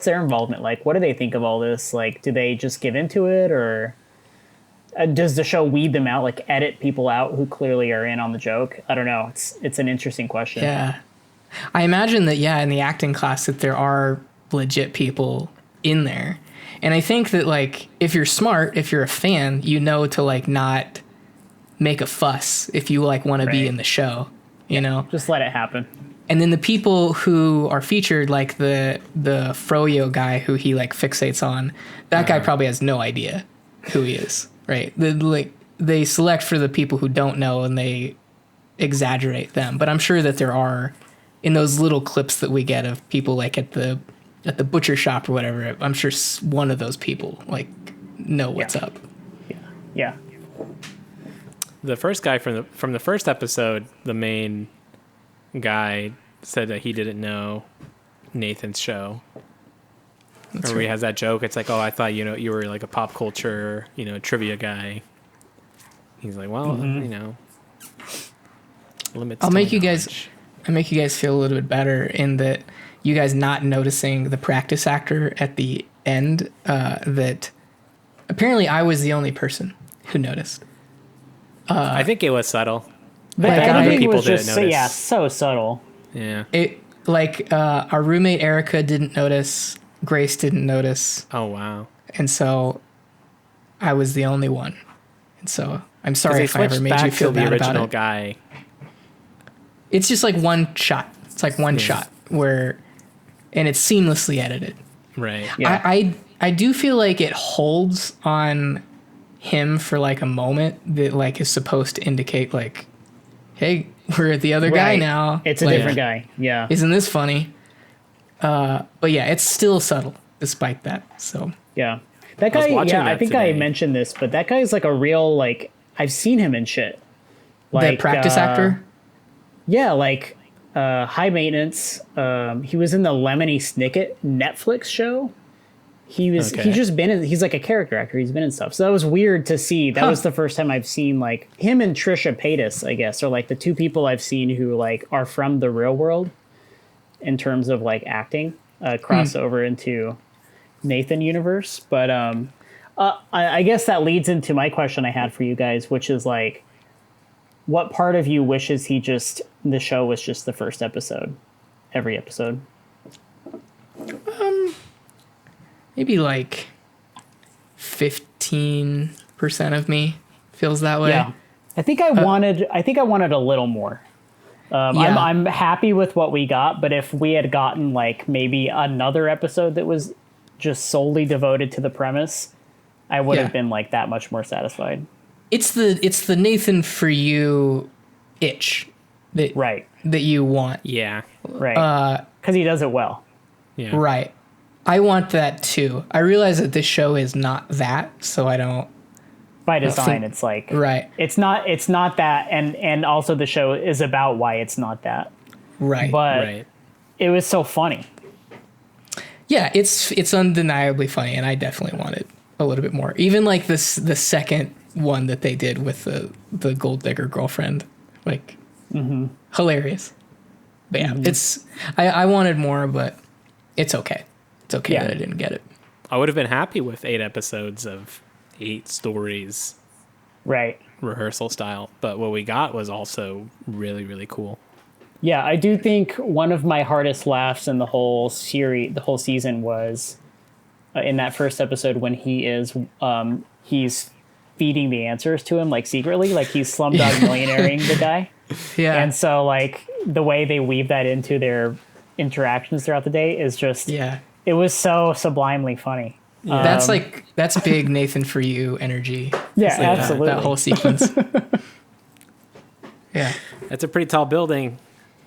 their involvement like? What do they think of all this? Like, do they just give into it, or does the show weed them out, like edit people out who clearly are in on the joke? I don't know. It's an interesting question. Yeah. I imagine that, in the acting class that there are legit people in there. And I think that like, if you're smart, if you're a fan, you know to like not make a fuss if you like want to be in the show, you know? Just let it happen. And then the people who are featured, like the Froyo guy who he like fixates on, that guy probably has no idea who he is, right? They select for the people who don't know and they exaggerate them. But I'm sure that there are, in those little clips that we get of people like at the butcher shop or whatever, I'm sure one of those people like know what's up. Yeah. The first guy from the first episode, the main guy said that he didn't know Nathan's show. Where he has that joke. It's like, oh, I thought you were like a pop culture trivia guy. He's like, well, limits. I'll make you guys feel a little bit better in that you guys not noticing the practice actor at the end. That apparently I was the only person who noticed. I think it was subtle. But I think other people was didn't just notice. so subtle. Yeah. It like our roommate Erica didn't notice, Grace didn't notice, Oh wow. and so I was the only one. And so I'm 'Cause sorry they if I ever switched made back you feel to the bad about original it. guy. It's just like one shot. It's like one shot where, and it's seamlessly edited. Right. Yeah. I do feel like it holds on him for like a moment that like is supposed to indicate like, hey, we're the other guy now. It's a Like, different guy. Yeah. Isn't this funny? But yeah, it's still subtle despite that. So Yeah. That guy, watching I that think I today. mentioned this, but that guy is like a real, like, I've seen him in shit. Like, the practice actor. Yeah, like High Maintenance. He was in the Lemony Snicket Netflix show. He's just been in, he's like a character actor. He's been in stuff. So that was weird to see. That was the first time I've seen like him and Trisha Paytas, I guess, are like the two people I've seen who like are from the real world in terms of like acting, crossover into Nathan universe. But I guess that leads into my question I had for you guys, which is like, what part of you wishes the show was just the first episode, every episode? Maybe like 15% of me feels that way. Yeah, I think I wanted a little more. I'm happy with what we got, but if we had gotten like maybe another episode that was just solely devoted to the premise, I would have been like that much more satisfied. It's the Nathan for you itch that that you want. Yeah. Right. Because he does it well. Yeah. Right. I want that too. I realize that this show is not that, so I don't. By design, it's like It's not that, and also the show is about why it's not that. Right. But it was so funny. Yeah, it's undeniably funny, and I definitely wanted a little bit more. Even like the second one that they did with the gold digger girlfriend, like hilarious. But yeah, it's I wanted more, but it's okay. It's okay that I didn't get it. I would have been happy with 8 episodes of 8 stories, Right. rehearsal style. But what we got was also really, really cool. Yeah, I do think one of my hardest laughs in the whole series, the whole season, was in that first episode when he's feeding the answers to him, like secretly, like he's Slumdog Millionairing the guy. Yeah. And so like the way they weave that into their interactions throughout the day is just, Yeah. it was so sublimely funny. That's big Nathan for you energy. Yeah, It's like absolutely. that whole sequence. Yeah. That's a pretty tall building.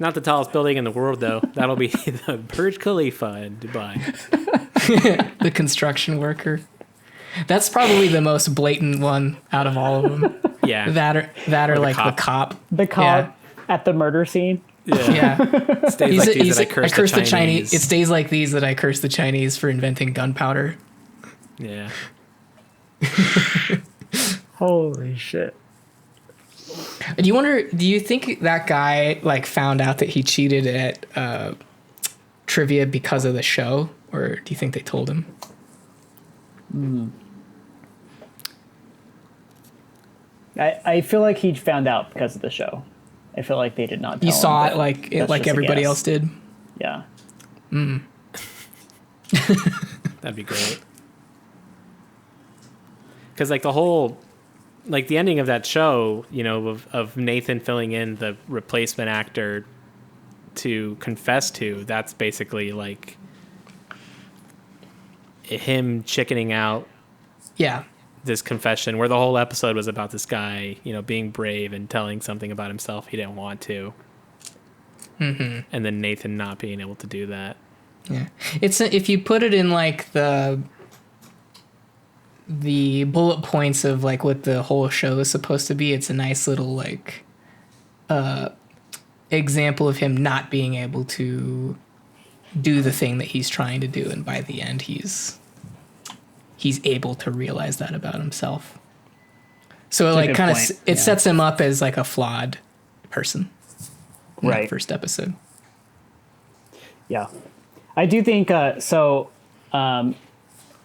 Not the tallest building in the world, though. That'll be the Burj Khalifa in Dubai. The construction worker. That's probably the most blatant one out of all of them. Yeah. That or the like cop. the cop. The cop at the murder scene. Yeah. Stays like these that I curse the Chinese. It stays like these that I curse the Chinese for inventing gunpowder. Yeah. Holy shit. Do you think that guy like found out that he cheated at trivia because of the show, or do you think they told him? I feel like he found out because of the show. I feel like they did not tell You saw him, it like that's just a everybody guess. else did. Yeah. That'd be great. Because like the whole, like the ending of that show, you know, of Nathan filling in the replacement actor to confess to, that's basically like him chickening out Yeah. this confession, where the whole episode was about this guy, you know, being brave and telling something about himself he didn't want to. Mm-hmm. And then Nathan not being able to do that. Yeah. If you put it in like the bullet points of like what the whole show is supposed to be, it's a nice little like example of him not being able to do the thing that he's trying to do, and by the end he's able to realize that about himself. So it a like good kind of point. it Yeah. sets him up as like a flawed person in Right. that first episode. Yeah. I do think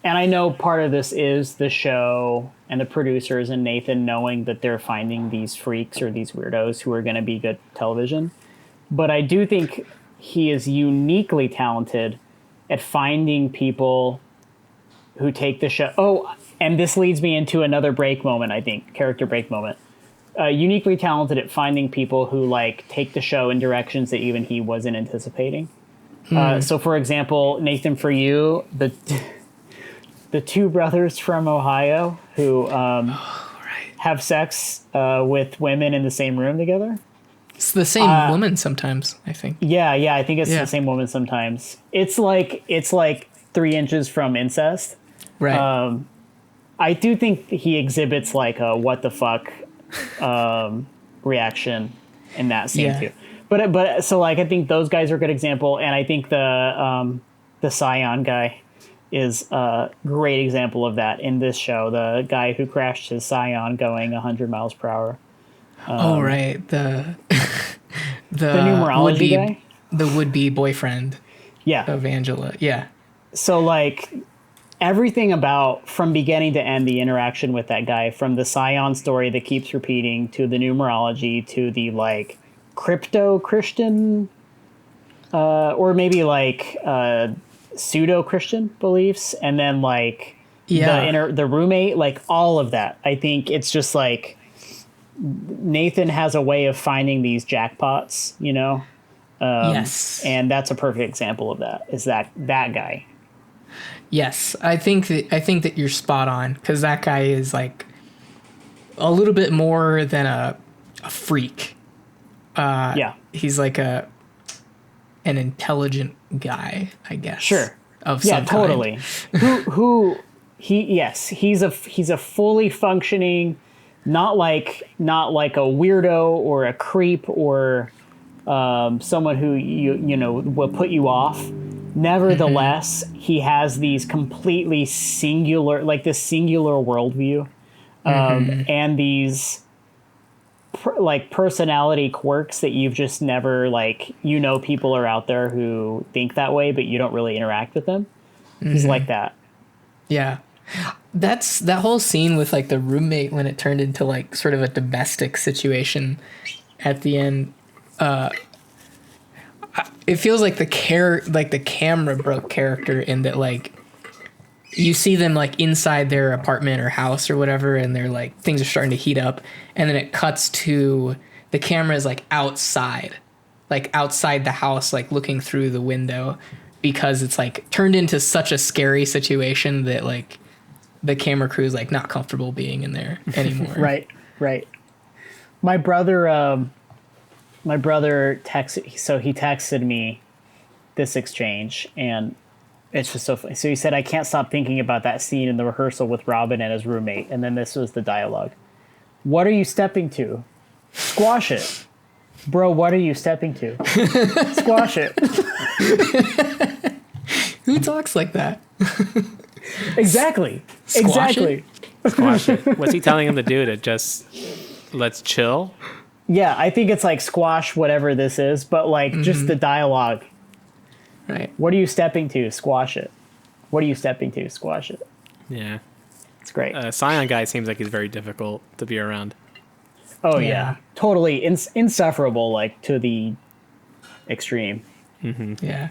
and I know part of this is the show and the producers and Nathan knowing that they're finding these freaks or these weirdos who are going to be good television. But I do think he is uniquely talented at finding people who take the show. Oh, and this leads me into another break moment, I think, character break moment. Uniquely talented at finding people who like take the show in directions that even he wasn't anticipating. So, for example, Nathan, for you, the two brothers from Ohio who have sex with women in the same room together. It's the same woman sometimes, I think. Yeah, I think it's Yeah. the same woman sometimes. It's like 3 inches from incest. Right. I do think he exhibits like a what the fuck reaction in that scene Yeah. too. But so like I think those guys are a good example, and I think the Scion guy is a great example of that in this show. The guy who crashed his Scion going 100 miles per hour. Oh right, the numerology would-be, guy? the would-be boyfriend Yeah. of Angela. Yeah, So like everything about from beginning to end, the interaction with that guy, from the Scion story that keeps repeating to the numerology to the like crypto Christian or maybe like pseudo Christian beliefs, and then like the roommate, like all of that. I think it's just like Nathan has a way of finding these jackpots, you know. Yes, And that's a perfect example of that. Is that guy? yes. I think that you're spot on, because that guy is like a little bit more than a freak. Yeah. He's like an intelligent guy, I guess. Sure. Of some kind. Totally. He's a fully functioning, not like a weirdo or a creep or someone who you know will put you off. Nevertheless, he has these completely singular, like this singular worldview, and these like personality quirks that you've just never like, you know, people are out there who think that way, but you don't really interact with them. He's like that. Yeah. That's that whole scene with like the roommate when it turned into like sort of a domestic situation at the end. It feels like the camera broke character in that like you see them like inside their apartment or house or whatever, and they're like things are starting to heat up, and then it cuts to the camera is like outside the house, like looking through the window, because it's like turned into such a scary situation that like the camera crew is like not comfortable being in there anymore. Right. My brother he texted me this exchange, and it's just so funny. So he said, I can't stop thinking about that scene in the rehearsal with Robin and his roommate. And then this was the dialogue. What are you stepping to? Squash it. Bro, what are you stepping to? Squash it. Who talks like that? Exactly. Squash Exactly. Squash it. What's he telling him to do? To just let's chill? Yeah, I think it's like squash whatever this is, but like just the dialogue. Right. What are you stepping to? Squash it. What are you stepping to? Squash it. Yeah. It's great. Scion guy seems like he's very difficult to be around. Oh Yeah. yeah, totally insufferable, like to the extreme. Yeah.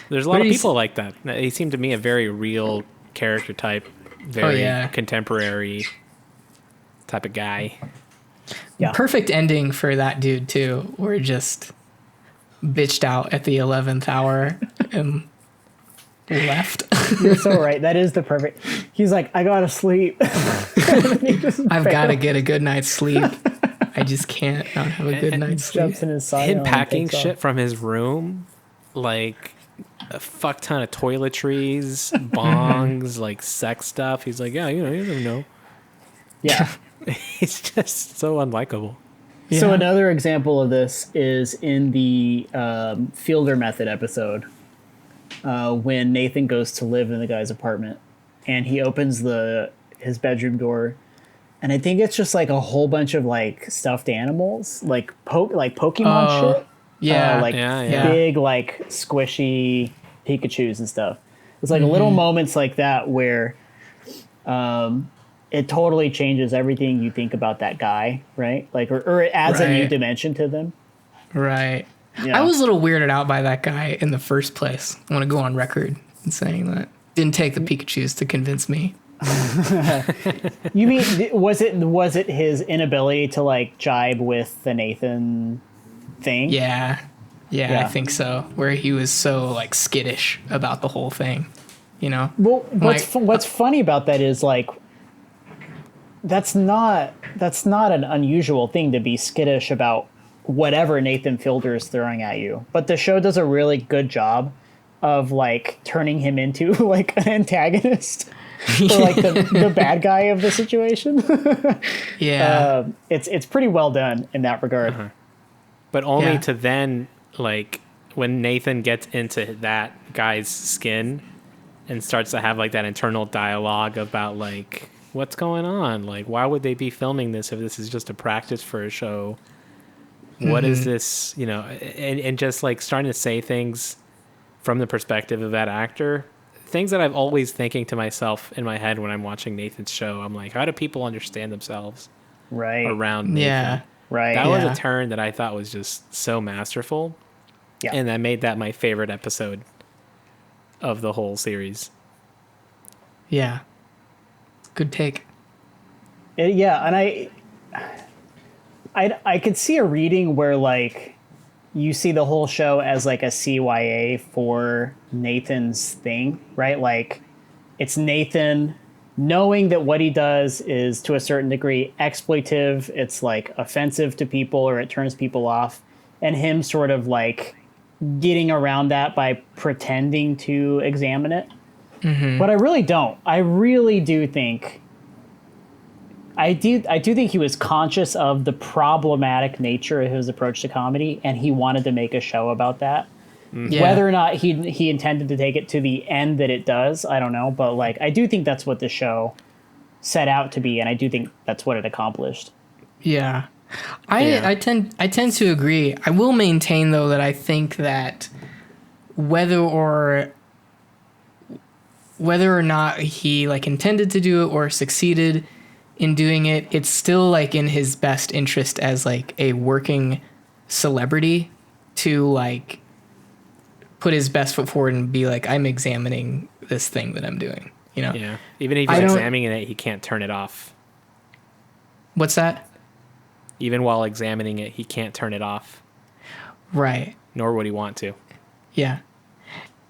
There's a lot But of he's- people like that. He seemed to me a very real character type, very yeah. contemporary type of guy. Yeah. Perfect ending for that dude too. We're just bitched out at the 11th hour and left. You're so right. That is the perfect. He's like, I gotta sleep. I've got to get a good night's sleep. I just can't not have a good night's sleep. Jumps in his side. Him packing shit from his room, like a fuck ton of toiletries, bongs, like sex stuff. He's like, yeah, you never know. Yeah. He's just so unlikable. So Yeah. another example of this is in the Fielder Method episode, when Nathan goes to live in the guy's apartment, and he opens his bedroom door, and I think it's just like a whole bunch of like stuffed animals, like Pokemon shit. Yeah. Like Yeah. big like squishy Pikachus and stuff. It's like little moments like that where it totally changes everything you think about that guy, right? Like, or it adds a new Right. dimension to them. Right. Yeah. I was a little weirded out by that guy in the first place. I want to go on record in saying that. Didn't take the Pikachus to convince me. You mean was it his inability to like jibe with the Nathan thing? Yeah. Yeah, I Yeah. think so. Where he was so like skittish about the whole thing, you know? Well, Like- what's funny about that is like that's not an unusual thing to be skittish about whatever Nathan Fielder is throwing at you. But the show does a really good job of like turning him into like an antagonist or like the bad guy of the situation. Yeah. It's pretty well done in that regard. But only Yeah. to then, like, when Nathan gets into that guy's skin and starts to have, like, that internal dialogue about, like, what's going on? Like, why would they be filming this if this is just a practice for a show? What is this, and just, like, starting to say things from the perspective of that actor. Things that I've always thinking to myself in my head when I'm watching Nathan's show. I'm like, how do people understand themselves Right. around Nathan? Yeah. Right. That was Yeah. a turn that I thought was just so masterful. Yeah. And that made that my favorite episode of the whole series. Yeah. Good take. Yeah, and I could see a reading where like you see the whole show as like a CYA for Nathan's thing, right? Like it's Nathan knowing that what he does is to a certain degree exploitive, it's like offensive to people or it turns people off, and him sort of like getting around that by pretending to examine it. But I really don't. I really do think I do think he was conscious of the problematic nature of his approach to comedy, and he wanted to make a show about that. Yeah. Whether or not he intended to take it to the end that it does, I don't know. But like, I do think that's what the show set out to be, and I do think that's what it accomplished. Yeah. Yeah. I tend to agree. I will maintain though that I think that whether or whether or not he like intended to do it or succeeded in doing it, it's still like in his best interest as like a working celebrity to like put his best foot forward and be like, I'm examining this thing that I'm doing, you know? Yeah. Even if he's examining it, he can't turn it off. What's that? Even while examining it, he can't turn it off. Right. Nor would he want to. Yeah.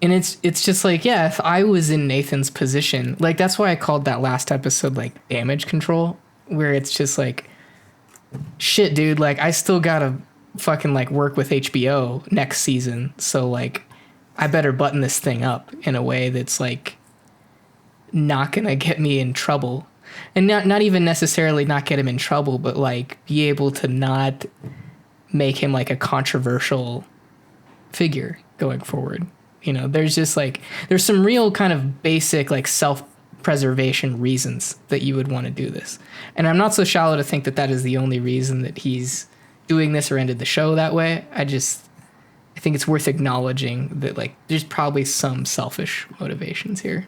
And it's just like, yeah, if I was in Nathan's position, like that's why I called that last episode like damage control, where it's just like, shit, dude, like I still gotta fucking like work with HBO next season. So like I better button this thing up in a way that's like not gonna get me in trouble. And not even necessarily not get him in trouble, but like be able to not make him like a controversial figure going forward. You know, there's just like, there's some real kind of basic like self-preservation reasons that you would want to do this. And I'm not so shallow to think that that is the only reason that he's doing this or ended the show that way. I think it's worth acknowledging that like there's probably some selfish motivations here.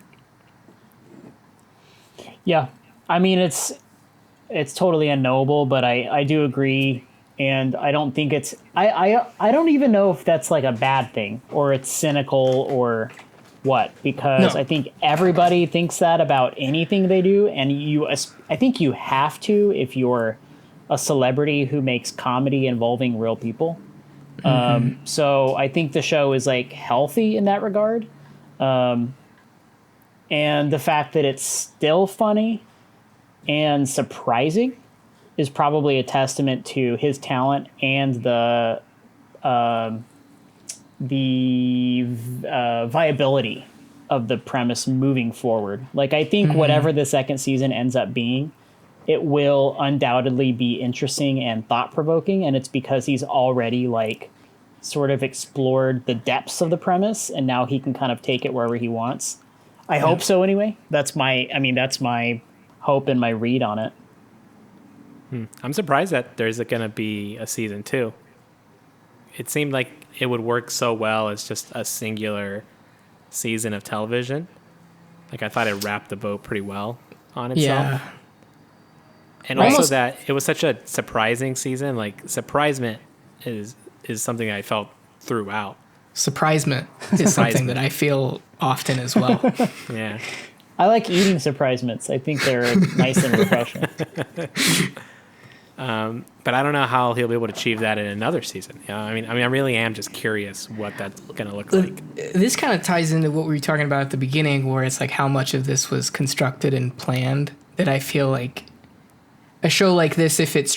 Yeah. I mean, it's totally unknowable, but I do agree. And I don't think it's, I don't even know if that's like a bad thing or it's cynical or what, because No. I think everybody thinks that about anything they do. And I think you have to, if you're a celebrity who makes comedy involving real people. So I think the show is like healthy in that regard. And the fact that it's still funny and surprising is probably a testament to his talent and the viability of the premise moving forward. Like, I think whatever the second season ends up being, it will undoubtedly be interesting and thought-provoking, and it's because he's already, like, sort of explored the depths of the premise, and now he can kind of take it wherever he wants. I hope so, anyway. That's my hope and my read on it. I'm surprised that there's going to be a season 2. It seemed like it would work so well as just a singular season of television. Like, I thought it wrapped the boat pretty well on itself. Yeah. And also that it was such a surprising season. Like, surprisement is something I felt throughout. Surprisement is something that I feel often as well. Yeah. I like eating surprisements. I think they're nice and refreshing. But I don't know how he'll be able to achieve that in another season. You know, I mean, I really am just curious what that's going to look like. This kind of ties into what we were talking about at the beginning, where it's like how much of this was constructed and planned. That I feel like a show like this, if it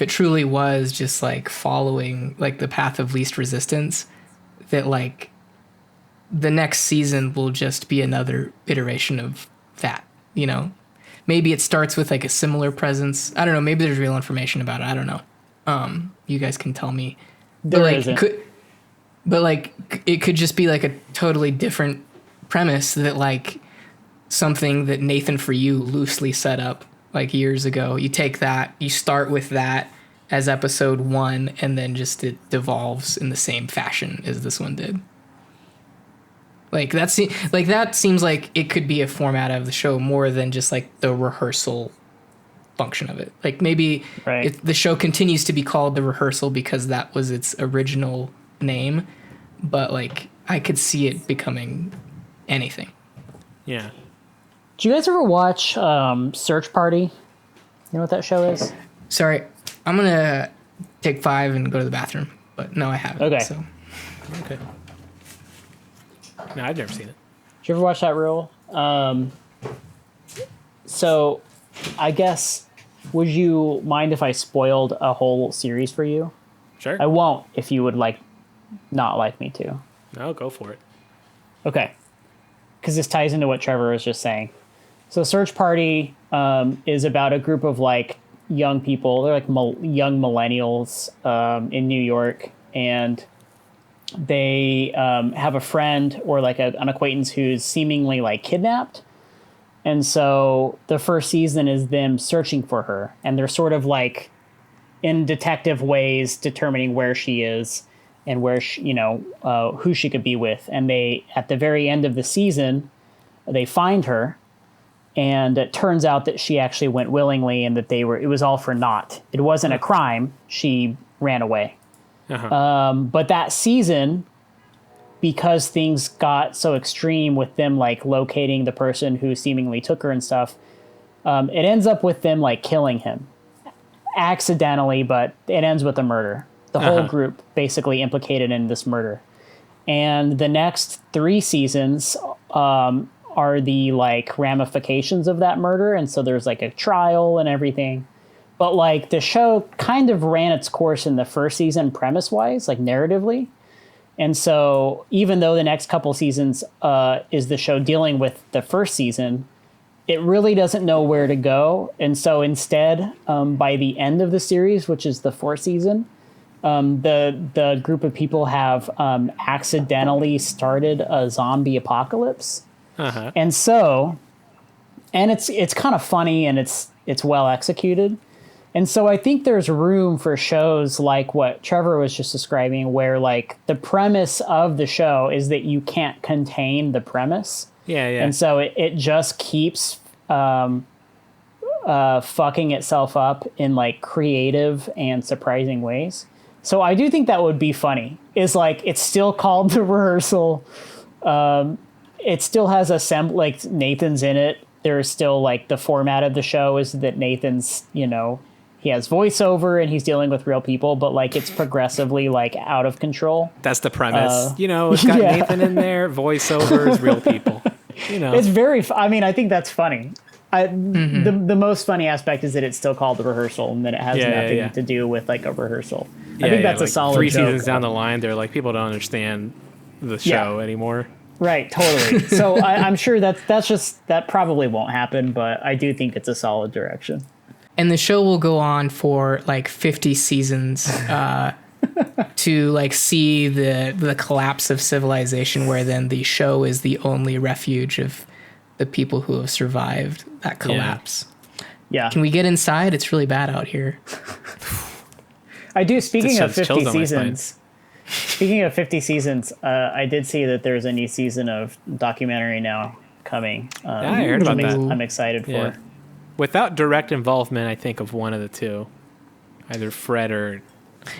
truly was just like following like the path of least resistance, that like the next season will just be another iteration of that, you know? Maybe it starts with like a similar presence. I don't know. Maybe there's real information about it. I don't know. You guys can tell me. There like, isn't. It could just be like a totally different premise that like something that Nathan For You loosely set up like years ago. You take that, you start with that as episode 1, and then just it devolves in the same fashion as this one did. Like that seems like it could be a format of the show more than just like the rehearsal function of it. Like maybe the show continues to be called The Rehearsal because that was its original name, but like I could see it becoming anything. Yeah. Do you guys ever watch Search Party? You know what that show is? Sorry, I'm gonna take 5 and go to the bathroom, but no, I haven't. Okay. So. Okay. No, I've never seen it. Did you ever watch that reel? So, I guess, would you mind if I spoiled a whole series for you? Sure. I won't if you would not like me to. No, go for it. Okay. Because this ties into what Trevor was just saying. So Search Party is about a group of like young people. They're like young millennials in New York, and they have a friend or like an acquaintance who's seemingly like kidnapped. And so the first season is them searching for her, and they're sort of like in detective ways determining where she is and where she, who she could be with. And they, at the very end of the season, they find her, and it turns out that she actually went willingly, and that it was all for naught. It wasn't a crime. She ran away. But that season, because things got so extreme with them like locating the person who seemingly took her and stuff, it ends up with them like killing him accidentally, but it ends with a murder. The whole group basically implicated in this murder. And the next 3 seasons are the like ramifications of that murder. And so there's like a trial and everything. But like the show kind of ran its course in the first season premise wise, like narratively. And so even though the next couple seasons is the show dealing with the first season, it really doesn't know where to go. And so instead, by the end of the series, which is the 4th season, the group of people have accidentally started a zombie apocalypse. And so, and it's kind of funny, and it's well executed. And so I think there's room for shows like what Trevor was just describing, where like the premise of the show is that you can't contain the premise. Yeah. And so it just keeps fucking itself up in like creative and surprising ways. So I do think that would be funny. Is like it's still called The Rehearsal. It still has like Nathan's in it. There's still like the format of the show is that Nathan's, he has voiceover and he's dealing with real people, but like it's progressively like out of control. That's the premise. It's got Nathan in there, voiceovers, real people. It's very. I think that's funny. The most funny aspect is that it's still called The Rehearsal, and that it has nothing to do with like a rehearsal. I think that's like a solid 3 joke. seasons down the line, they're like, people don't understand the show anymore. Right, totally. So I'm sure that probably won't happen, but I do think it's a solid direction. And the show will go on for like 50 seasons to like see the collapse of civilization, where then the show is the only refuge of the people who have survived that collapse. Yeah. Can we get inside? It's really bad out here. I do. Speaking of 50 seasons, I did see that there's a new season of documentary now coming. I heard about that. I'm excited for. Without direct involvement, I think of one of the two, either Fred or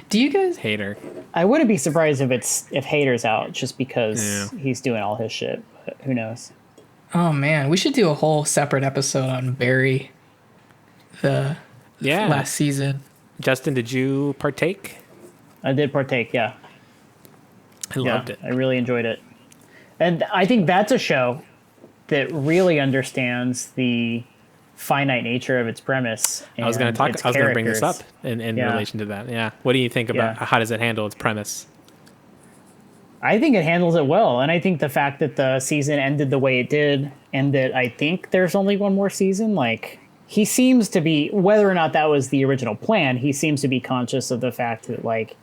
Do you guys? Hader. I wouldn't be surprised if Hader's out, just because he's doing all his shit. But who knows? Oh man, we should do a whole separate episode on Barry. The last season. Justin, did you partake? I did partake. Yeah. I loved it. I really enjoyed it. And I think that's a show that really understands the finite nature of its premise. I was going to bring this up in relation to that. Yeah. What do you think about how does it handle its premise? I think it handles it well. And I think the fact that the season ended the way it did, and that I think there's only one more season, like he seems to be, whether or not that was the original plan, he seems to be conscious of the fact that like,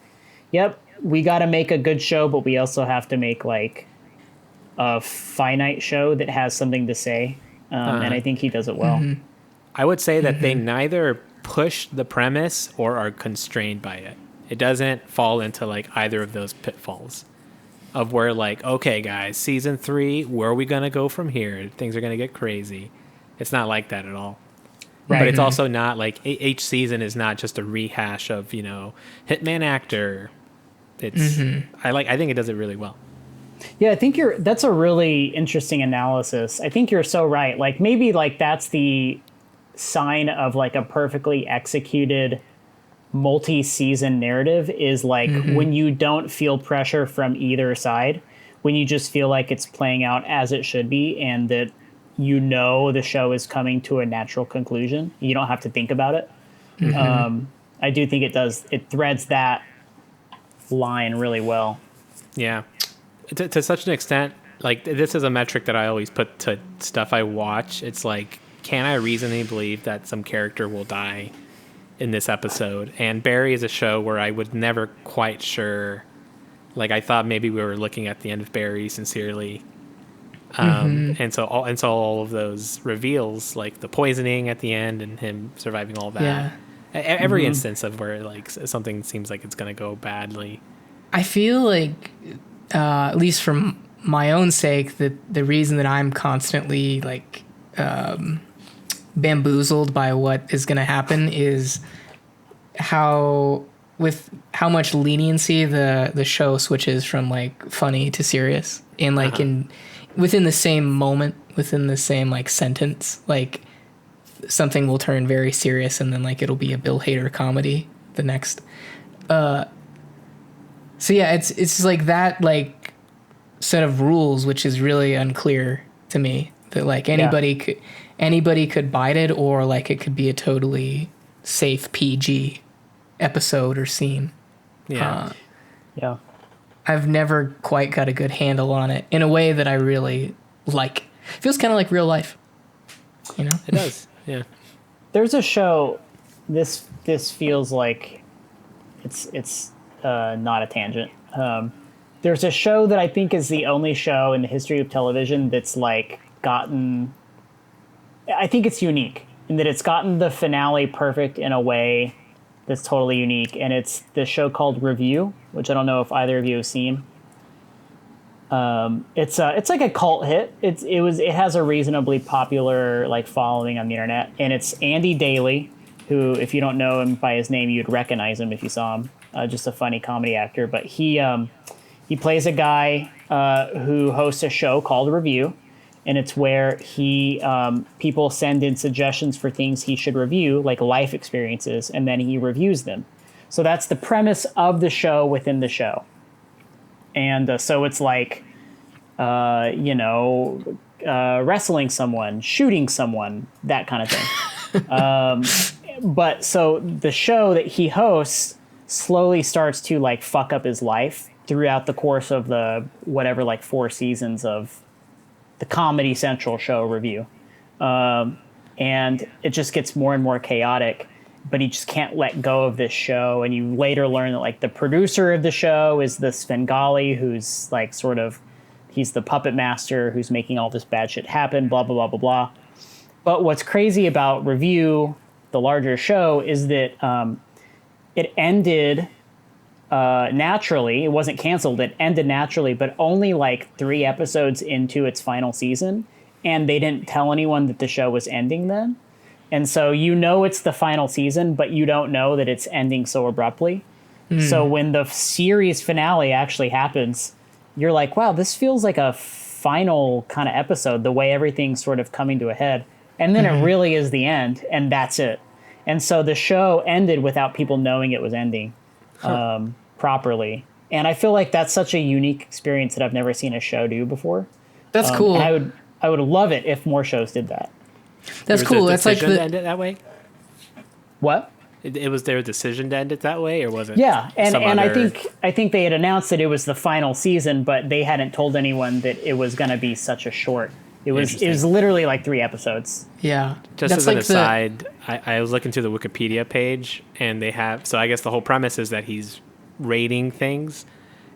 yep, we got to make a good show, but we also have to make like a finite show that has something to say. And I think he does it well. Mm-hmm. I would say that they neither push the premise or are constrained by it. It doesn't fall into like either of those pitfalls of where like, okay, guys, season 3, where are we going to go from here? Things are going to get crazy. It's not like that at all. Right. But it's also not like each season is not just a rehash of, Hitman actor. It's I think it does it really well. Yeah, I think that's a really interesting analysis. I think you're so right. Like maybe like that's the sign of like a perfectly executed multi-season narrative is like when you don't feel pressure from either side, when you just feel like it's playing out as it should be, and that the show is coming to a natural conclusion. You don't have to think about it. I do think it threads that line really well. Yeah. To such an extent, like this is a metric that I always put to stuff I watch. It's like, can I reasonably believe that some character will die in this episode? And Barry is a show where I was never quite sure. Like I thought maybe we were looking at the end of Barry sincerely. And so all of those reveals, like the poisoning at the end and him surviving all that. Yeah. Every instance of where like something seems like it's going to go badly. I feel like, at least from my own sake, the reason that I'm constantly like bamboozled by what is going to happen is how much leniency the show switches from like funny to serious in like within the same moment, within the same like sentence, like something will turn very serious and then like it'll be a Bill Hader comedy the next. So yeah, it's like that like set of rules which is really unclear to me, that like anybody could bite it, or like it could be a totally safe PG episode or scene. Yeah. Yeah. I've never quite got a good handle on it in a way that I really like. It feels kind of like real life, you know? It does. Yeah. There's a show. This feels like it's not a tangent. There's a show that I think is the only show in the history of television that's like gotten. I think it's unique in that it's gotten the finale perfect in a way that's totally unique, and it's the show called Review, which I don't know if either of you have seen. It's like a cult hit. It has a reasonably popular like following on the internet, and it's Andy Daly, who, if you don't know him by his name, you'd recognize him if you saw him. Just a funny comedy actor, but he plays a guy who hosts a show called Review, and it's where people send in suggestions for things he should review, like life experiences, and then he reviews them. So that's the premise of the show within the show. And so it's like, wrestling someone, shooting someone, that kind of thing. But so the show that he hosts slowly starts to like fuck up his life throughout the course of the whatever, like 4 seasons of the Comedy Central show Review. And it just gets more and more chaotic, but he just can't let go of this show. And you later learn that like the producer of the show is the Svengali, who's like he's the puppet master who's making all this bad shit happen, blah, blah, blah, blah, blah. But what's crazy about Review, the larger show, is that it ended naturally. It wasn't canceled. It ended naturally, but only like 3 episodes into its final season. And they didn't tell anyone that the show was ending then. And so it's the final season, but you don't know that it's ending so abruptly. So when the series finale actually happens, you're like, wow, this feels like a final kind of episode, the way everything's sort of coming to a head. And then it really is the end, and that's it. And so the show ended without people knowing it was ending properly. And I feel like that's such a unique experience that I've never seen a show do before. That's cool. And I would love it if more shows did that. That's cool. That's like to end it that way. What? It was their decision to end it that way, or was it? Yeah, and I think they had announced that it was the final season, but they hadn't told anyone that it was going to be such a short. It was literally like 3 episodes. Yeah. Just as an aside, I was looking through the Wikipedia page, and they have. So I guess the whole premise is that he's rating things,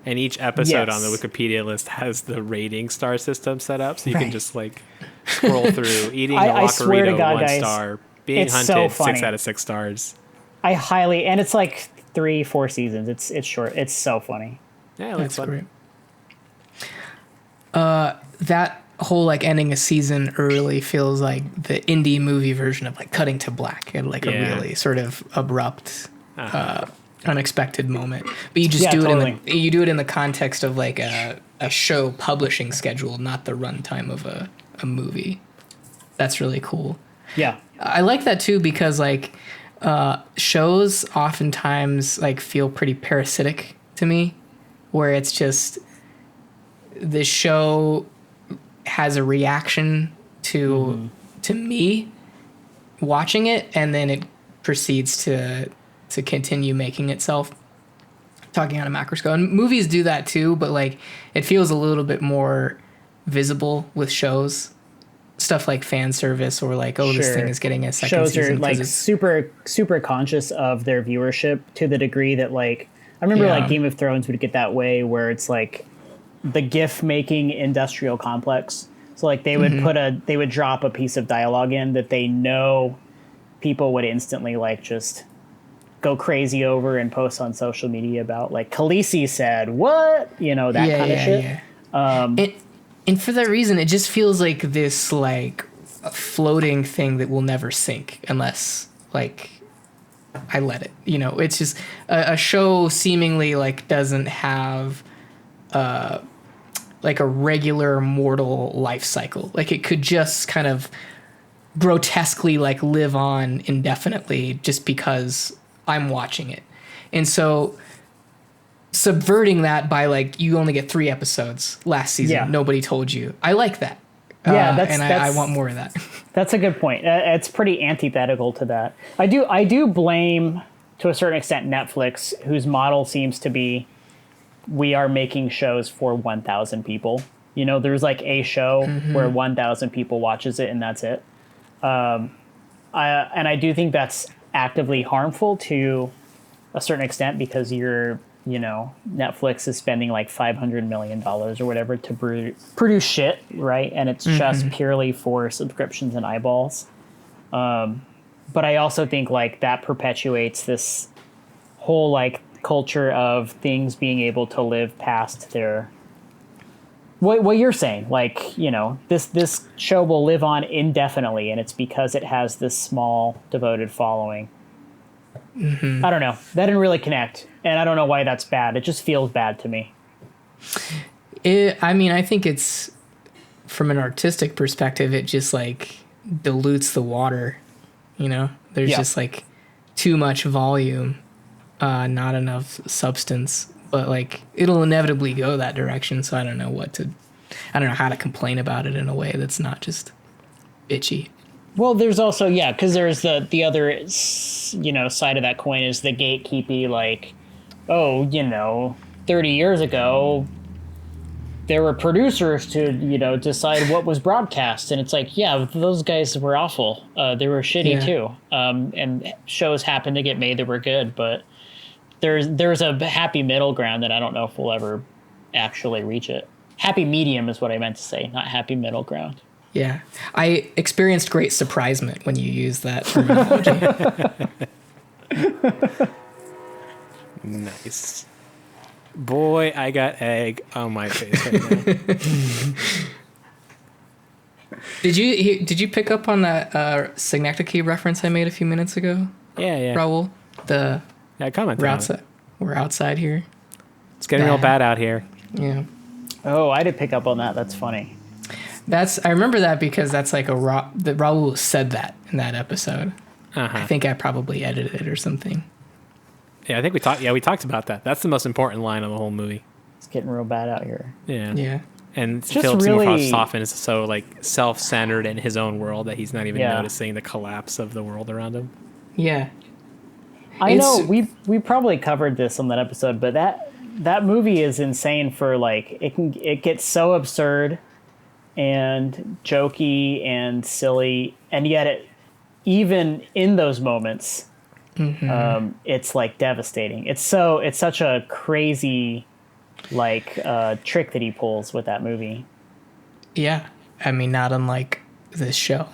and each episode on the Wikipedia list has the rating star system set up, so you can just like scroll through. Eating a Locarito, 1 star. Being hunted, so 6 out of 6 stars. And it's like 3-4 seasons. It's short. It's so funny. Yeah, it looks fun. Great. That whole like ending a season early feels like the indie movie version of like cutting to black at like a really sort of abrupt, unexpected moment. But you just do it in the context of like a show publishing schedule, not the runtime of a movie. That's really cool. Yeah, I like that too, because like shows oftentimes like feel pretty parasitic to me, where it's just the show has a reaction to me watching it, and then it proceeds to continue making itself. Talking on a macro scale, and movies do that too, but like it feels a little bit more visible with shows. Stuff like fan service, or like, this thing is getting a second season. Shows are like super conscious of their viewership to the degree that like I remember like Game of Thrones would get that way, where it's like the GIF making industrial complex. So like they would they would drop a piece of dialogue in that they know people would instantly like just go crazy over and post on social media about, like Khaleesi said what, that kind of shit. And for that reason, it just feels like this like a floating thing that will never sink unless like I let it. You know, it's just a show seemingly like doesn't have like a regular mortal life cycle. Like it could just kind of grotesquely like live on indefinitely just because I'm watching it. And so subverting that by like you only get 3 episodes last season. Yeah. Nobody told you. I like that. Yeah, I want more of that. That's a good point. It's pretty antithetical to that. I do blame, to a certain extent, Netflix, whose model seems to be we are making shows for 1,000 people. You know, there's like a show where 1,000 people watches it and that's it. I do think that's actively harmful to a certain extent because Netflix is spending like $500 million or whatever to produce shit, right? And it's just purely for subscriptions and eyeballs. But I also think like that perpetuates this whole like culture of things being able to live past their what you're saying, like, you know, this show will live on indefinitely, and it's because it has this small devoted following. I don't know. That didn't really connect, and I don't know why that's bad. It just feels bad to me. I think it's from an artistic perspective, it just like dilutes the water. You know, there's just like too much volume, not enough substance. But like it'll inevitably go that direction. So I don't know how to complain about it in a way that's not just bitchy. Well, there's also, because there's the other, side of that coin is the gatekeepy, like, 30 years ago, there were producers to, decide what was broadcast. And it's like, yeah, those guys were awful. They were shitty too. And shows happened to get made that were good, but there's a happy middle ground that I don't know if we'll ever actually reach it. Happy medium is what I meant to say, not happy middle ground. Yeah. I experienced great surprisement when you used that terminology. Nice. Boy, I got egg on my face right now. Did you pick up on that Synecdoche reference I made a few minutes ago? Yeah. Raul? I commented on it. We're outside here. It's getting real bad out here. Yeah. Oh, I did pick up on that. That's funny. I remember that because that's like that Raul said that in that episode. I think I probably edited it or something. Yeah, I think we talked about that. That's the most important line of the whole movie. It's getting real bad out here. Yeah. Yeah. And Just Philip Seymour really- Hoff's often is so like self-centered in his own world that he's not even noticing the collapse of the world around him. Yeah. I know we probably covered this on that episode, but that movie is insane for like it gets so absurd and jokey and silly, and yet even in those moments, it's like devastating. It's such a crazy like trick that he pulls with that movie. Yeah. I mean, not unlike this show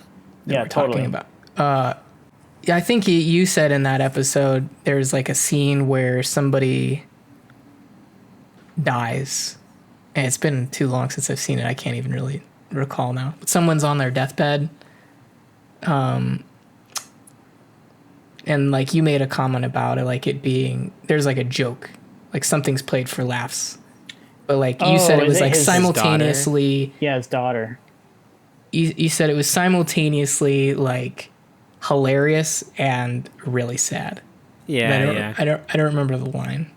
that we're totally. talking about. Yeah, I think you said in that episode there's like a scene where somebody dies, and it's been too long since I've seen it. I can't even really recall now. But someone's on their deathbed, and like you made a comment about it, like it being there's like a joke, like something's played for laughs, but like you said it was like simultaneously. His daughter. You said it was simultaneously like hilarious and really sad. Yeah, I don't remember the line.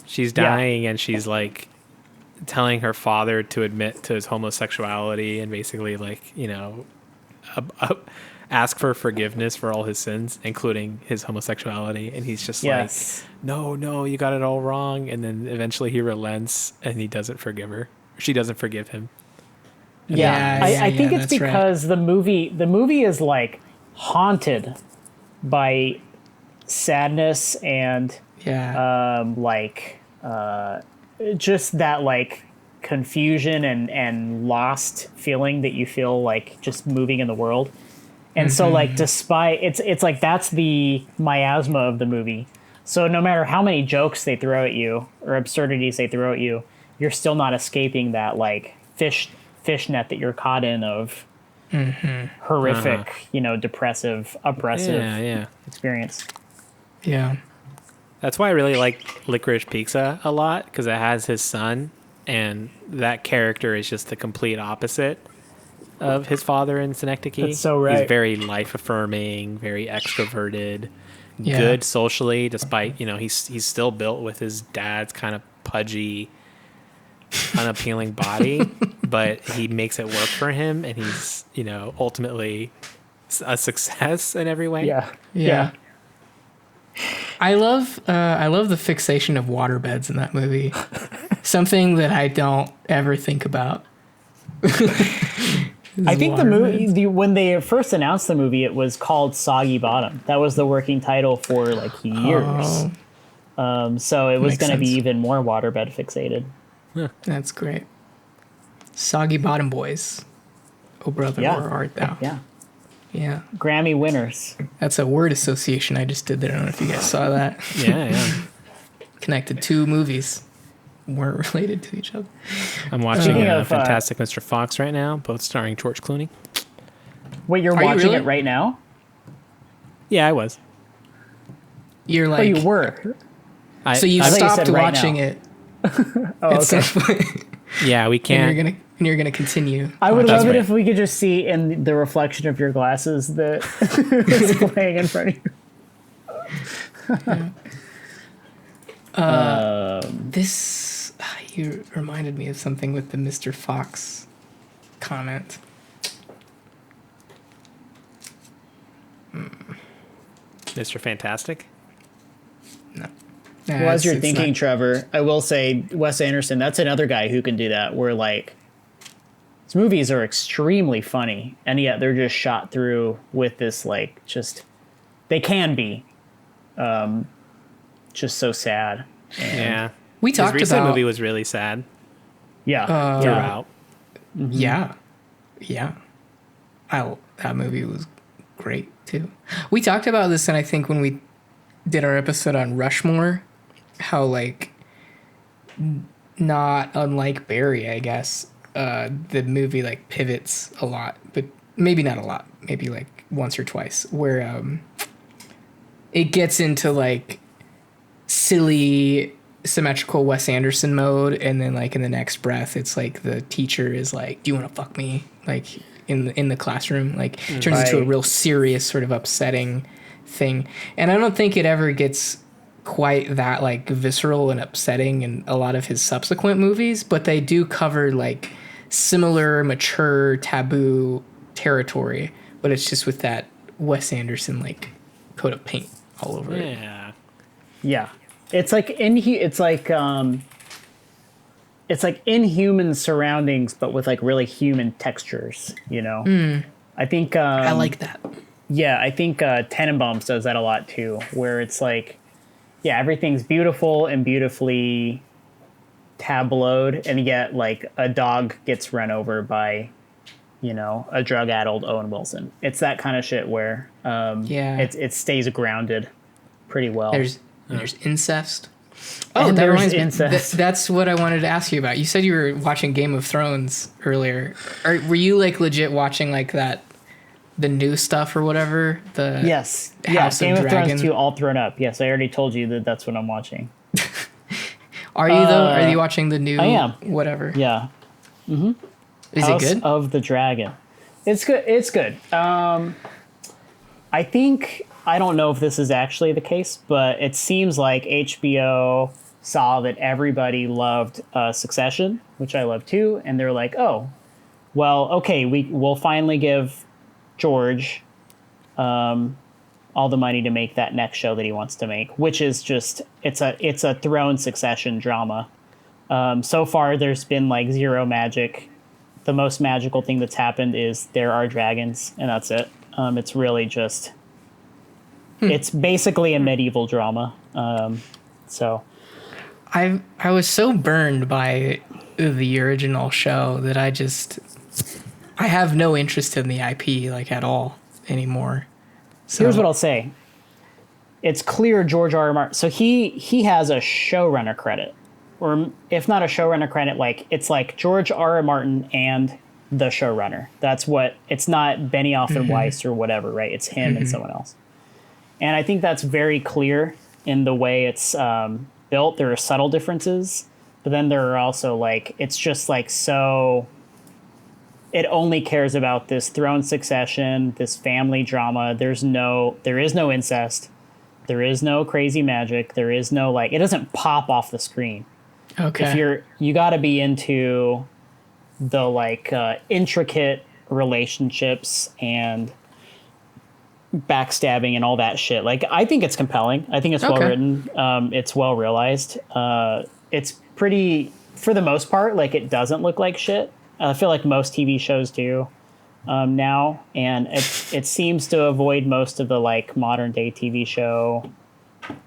She's dying and she's like telling her father to admit to his homosexuality and basically like, ask for forgiveness for all his sins, including his homosexuality. And he's just like, no, you got it all wrong. And then eventually he relents and he doesn't forgive her. She doesn't forgive him. I think it's because the movie is like haunted by sadness and just that like confusion and lost feeling that you feel like just moving in the world. And so like despite it's like that's the miasma of the movie. So no matter how many jokes they throw at you or absurdities they throw at you, you're still not escaping that like fishnet that you're caught in of horrific, depressive, oppressive experience. Yeah. That's why I really like Licorice Pizza a lot, because it has his son, and that character is just the complete opposite of his father in Synecdoche. That's so right. He's very life affirming, very extroverted, Yeah. good socially, despite he's still built with his dad's kind of pudgy, unappealing body, but he makes it work for him, and he's ultimately a success in every way. Yeah. I love the fixation of waterbeds in that movie. Something that I don't ever think about. I think the movie, when they first announced the movie, it was called Soggy Bottom. That was the working title for like years. So it was going to be even more waterbed fixated. That's great. Soggy Bottom Boys. Oh, brother, where art thou? Yeah. Grammy winners. That's a word association I just did there. I don't know if you guys saw that. Yeah. Connected two movies. Weren't related to each other. I'm watching Speaking of, Fantastic Mr. Fox right now, both starring George Clooney. Wait, you're Are you watching really? it right now? Yeah, I was. You're Oh, like, you were. so you I thought you stopped said right watching now. it. Oh, at okay. some point, Yeah, we and can't. you're gonna continue. I would That's love it right. if we could just see in the reflection of your glasses that is playing in front of you. This you reminded me of something with the Mr. Fox comment. Mr. Fantastic. No. Well, as you're it's thinking, not- Trevor, I will say Wes Anderson, that's another guy who can do that, where like his movies are extremely funny, and yet they're just shot through with this like just they can be just so sad. Yeah. we His talked recent about movie was really sad Yeah. throughout. Yeah. That movie was great too. We talked about this, and I think when we did our episode on Rushmore, how like not unlike Barry, I guess, the movie like pivots a lot, but maybe not a lot, maybe like once or twice, where it gets into like silly symmetrical Wes Anderson mode, and then like in the next breath it's like the teacher is like, do you want to fuck me, like in the classroom, like turns into a Right. real serious sort of upsetting thing. And I don't think it ever gets quite that like visceral and upsetting in a lot of his subsequent movies, but they do cover like similar mature taboo territory, but it's just with that Wes Anderson like coat of paint all over it. Yeah. It's like it's like inhuman surroundings, but with like really human textures, I think I like that. yeah, I think Tenenbaums does that a lot too, where it's like, yeah, everything's beautiful and beautifully tableaued, and yet like a dog gets run over by, a drug-addled Owen Wilson. It's that kind of shit where it stays grounded pretty well. There's incest. Oh, And that there's reminds me. incest. That's what I wanted to ask you about. You said you were watching Game of Thrones earlier. Were you like legit watching like that, the new stuff or whatever? The Yes. House Game of Dragon? Thrones 2 All Thrown Up. Yes, I already told you that that's what I'm watching. Are you though? Are you watching the new? I am. Whatever. Yeah. Is House it good? of the Dragon. It's good. It's good. I think, I don't know if this is actually the case, but it seems like HBO saw that everybody loved Succession, which I love too, and they're like, oh, well, okay, we'll finally give George all the money to make that next show that he wants to make, which is just it's a throne succession drama. So far, there's been like zero magic. The most magical thing that's happened is there are dragons, and that's it. It's really just it's basically a medieval drama. So I was so burned by the original show that I have no interest in the IP like at all anymore. So here's what I'll say. It's clear George R. R. Martin. So he has a showrunner credit. or if not a showrunner credit, like it's like George R. R. Martin and the showrunner. That's what, it's not Benioff and Weiss or whatever, right? It's him and someone else. And I think that's very clear in the way it's built. There are subtle differences, but then there are also like, it's just like, so it only cares about this throne succession, this family drama. There is no incest. There is no crazy magic. There is no, like, it doesn't pop off the screen. Okay. If you got to be into the like intricate relationships and backstabbing and all that shit. Like, I think it's compelling. I think it's well written. It's well realized. It's pretty, for the most part, like, it doesn't look like shit. I feel like most TV shows do now, and it seems to avoid most of the like modern day TV show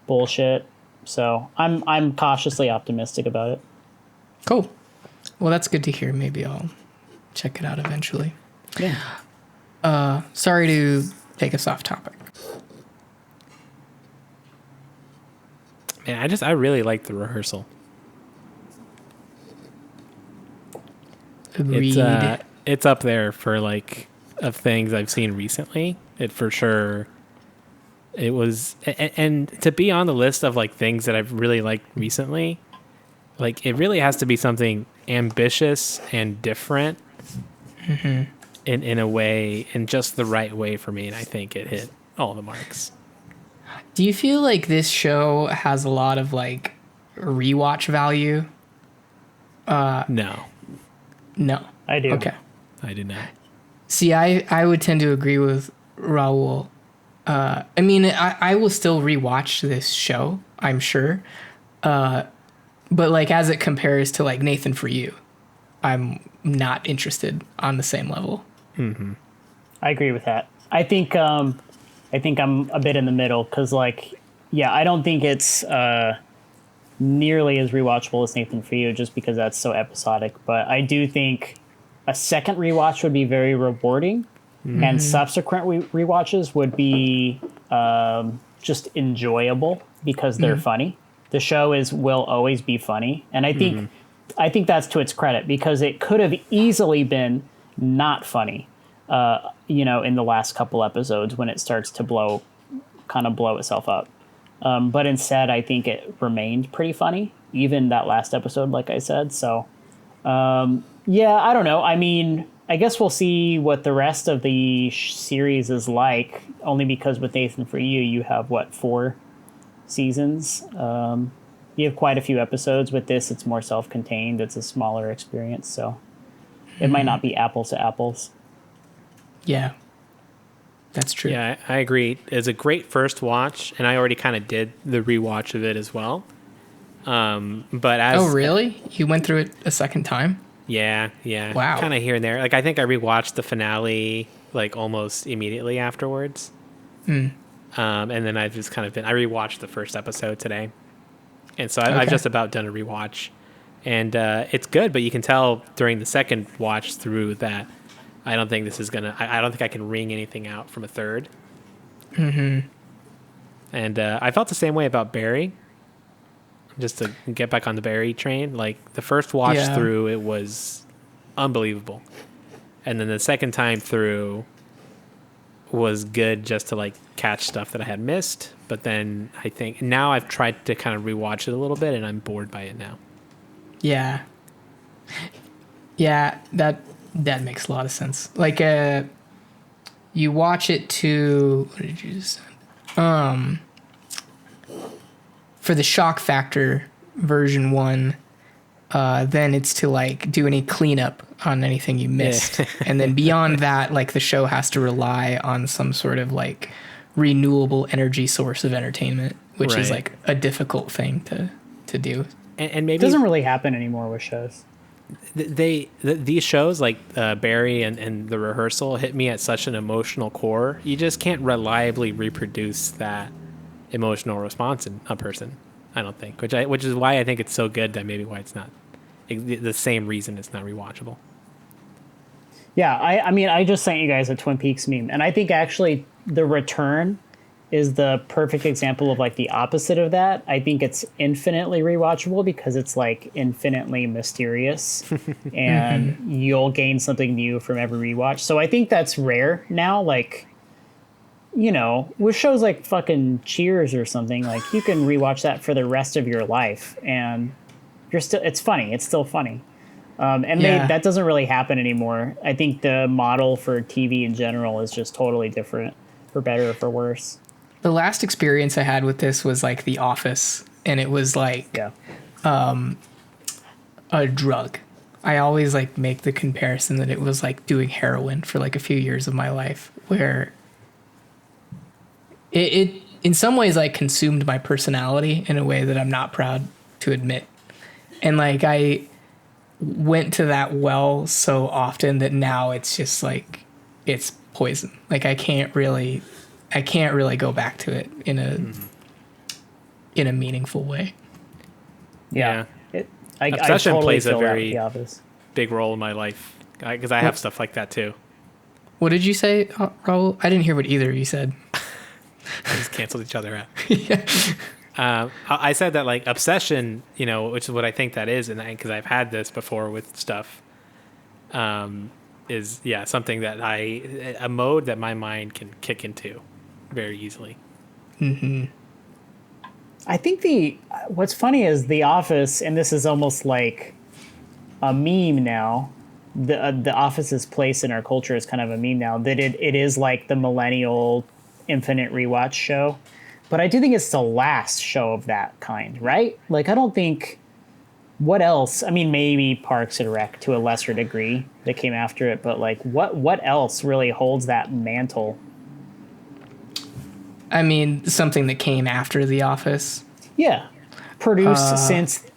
bullshit. So I'm cautiously optimistic about it. Cool. Well, that's good to hear. Maybe I'll check it out eventually. Yeah. Sorry to take us off topic. Man, I really like The Rehearsal. Agreed. It's up there for like of things I've seen recently. It for sure. It was, and to be on the list of like things that I've really liked recently, like it really has to be something ambitious and different in a way, in just the right way for me. And I think it hit all the marks. Do you feel like this show has a lot of like rewatch value? No, I do. Okay. I do not. See, I would tend to agree with Raul. I mean, I will still rewatch this show, I'm sure. But like as it compares to like Nathan For You, I'm not interested on the same level. I agree with that. I think I'm a bit in the middle because, like, yeah, I don't think it's nearly as rewatchable as Nathan For You, just because that's so episodic. But I do think a second rewatch would be very rewarding, and subsequent rewatches would be just enjoyable because they're funny. The show will always be funny, and I think that's to its credit, because it could have easily been not funny. In the last couple episodes when it starts to blow itself up. But instead, I think it remained pretty funny, even that last episode, like I said. So, yeah, I don't know. I mean, I guess we'll see what the rest of the series is like, only because with Nathan For You, you have, 4 seasons? You have quite a few episodes. With this, it's more self-contained. It's a smaller experience, so it might not be apples to apples. Yeah, that's true. Yeah, I agree. It's a great first watch, and I already kind of did the rewatch of it as well. But as Oh, really? You went through it a second time? Yeah. Wow. Kind of here and there. Like I think I rewatched the finale like almost immediately afterwards. And then I've just kind of I rewatched the first episode today, and so I've just about done a rewatch, and it's good. But you can tell during the second watch through that I don't think this is gonna. I don't think I can wring anything out from a third. And I felt the same way about Barry. Just to get back on the Barry train, like the first watch through, it was unbelievable, and then the second time through was good just to like catch stuff that I had missed. But then I think now I've tried to kind of rewatch it a little bit, and I'm bored by it now. Yeah, that makes a lot of sense. Like, you watch it to, what did you just say? For the shock factor version 1, then it's to like do any cleanup on anything you missed. And then beyond that, like the show has to rely on some sort of like renewable energy source of entertainment, which is like a difficult thing to do. And maybe it doesn't really happen anymore with shows. These shows like Barry and The Rehearsal hit me at such an emotional core. You just can't reliably reproduce that emotional response in a person, I don't think, which is why I think it's so good, that maybe why it's not the same reason it's not rewatchable. Yeah, I mean, I just sent you guys a Twin Peaks meme, and I think actually The Return is the perfect example of like the opposite of that. I think it's infinitely rewatchable because it's like infinitely mysterious and you'll gain something new from every rewatch. So I think that's rare now. Like, you know, with shows like fucking Cheers or something, like you can rewatch that for the rest of your life and it's funny. It's still funny. That doesn't really happen anymore. I think the model for TV in general is just totally different, for better or for worse. The last experience I had with this was like The Office, and it was like a drug. I always like make the comparison that it was like doing heroin for like a few years of my life, where it in some ways like consumed my personality in a way that I'm not proud to admit. And like I went to that well so often that now it's just like it's poison. Like I can't really go back to it in a meaningful way. Yeah. Obsession totally plays a feel that with very The Office. big role in my life because I have stuff like that too. What did you say, Raul? I didn't hear what either of you said. We just canceled each other out. Yeah. I said that like obsession, you know, which is what I think that is, and because I've had this before with stuff, is something that a mode that my mind can kick into very easily. Mm-hmm. I think what's funny is The Office, and this is almost like a meme now. The Office's place in our culture is kind of a meme now. That it is like the millennial infinite rewatch show, but I do think it's the last show of that kind, right? Like I don't think what else. I mean, maybe Parks and Rec to a lesser degree that came after it, but like what else really holds that mantle? I mean, something that came after The Office. Yeah, produced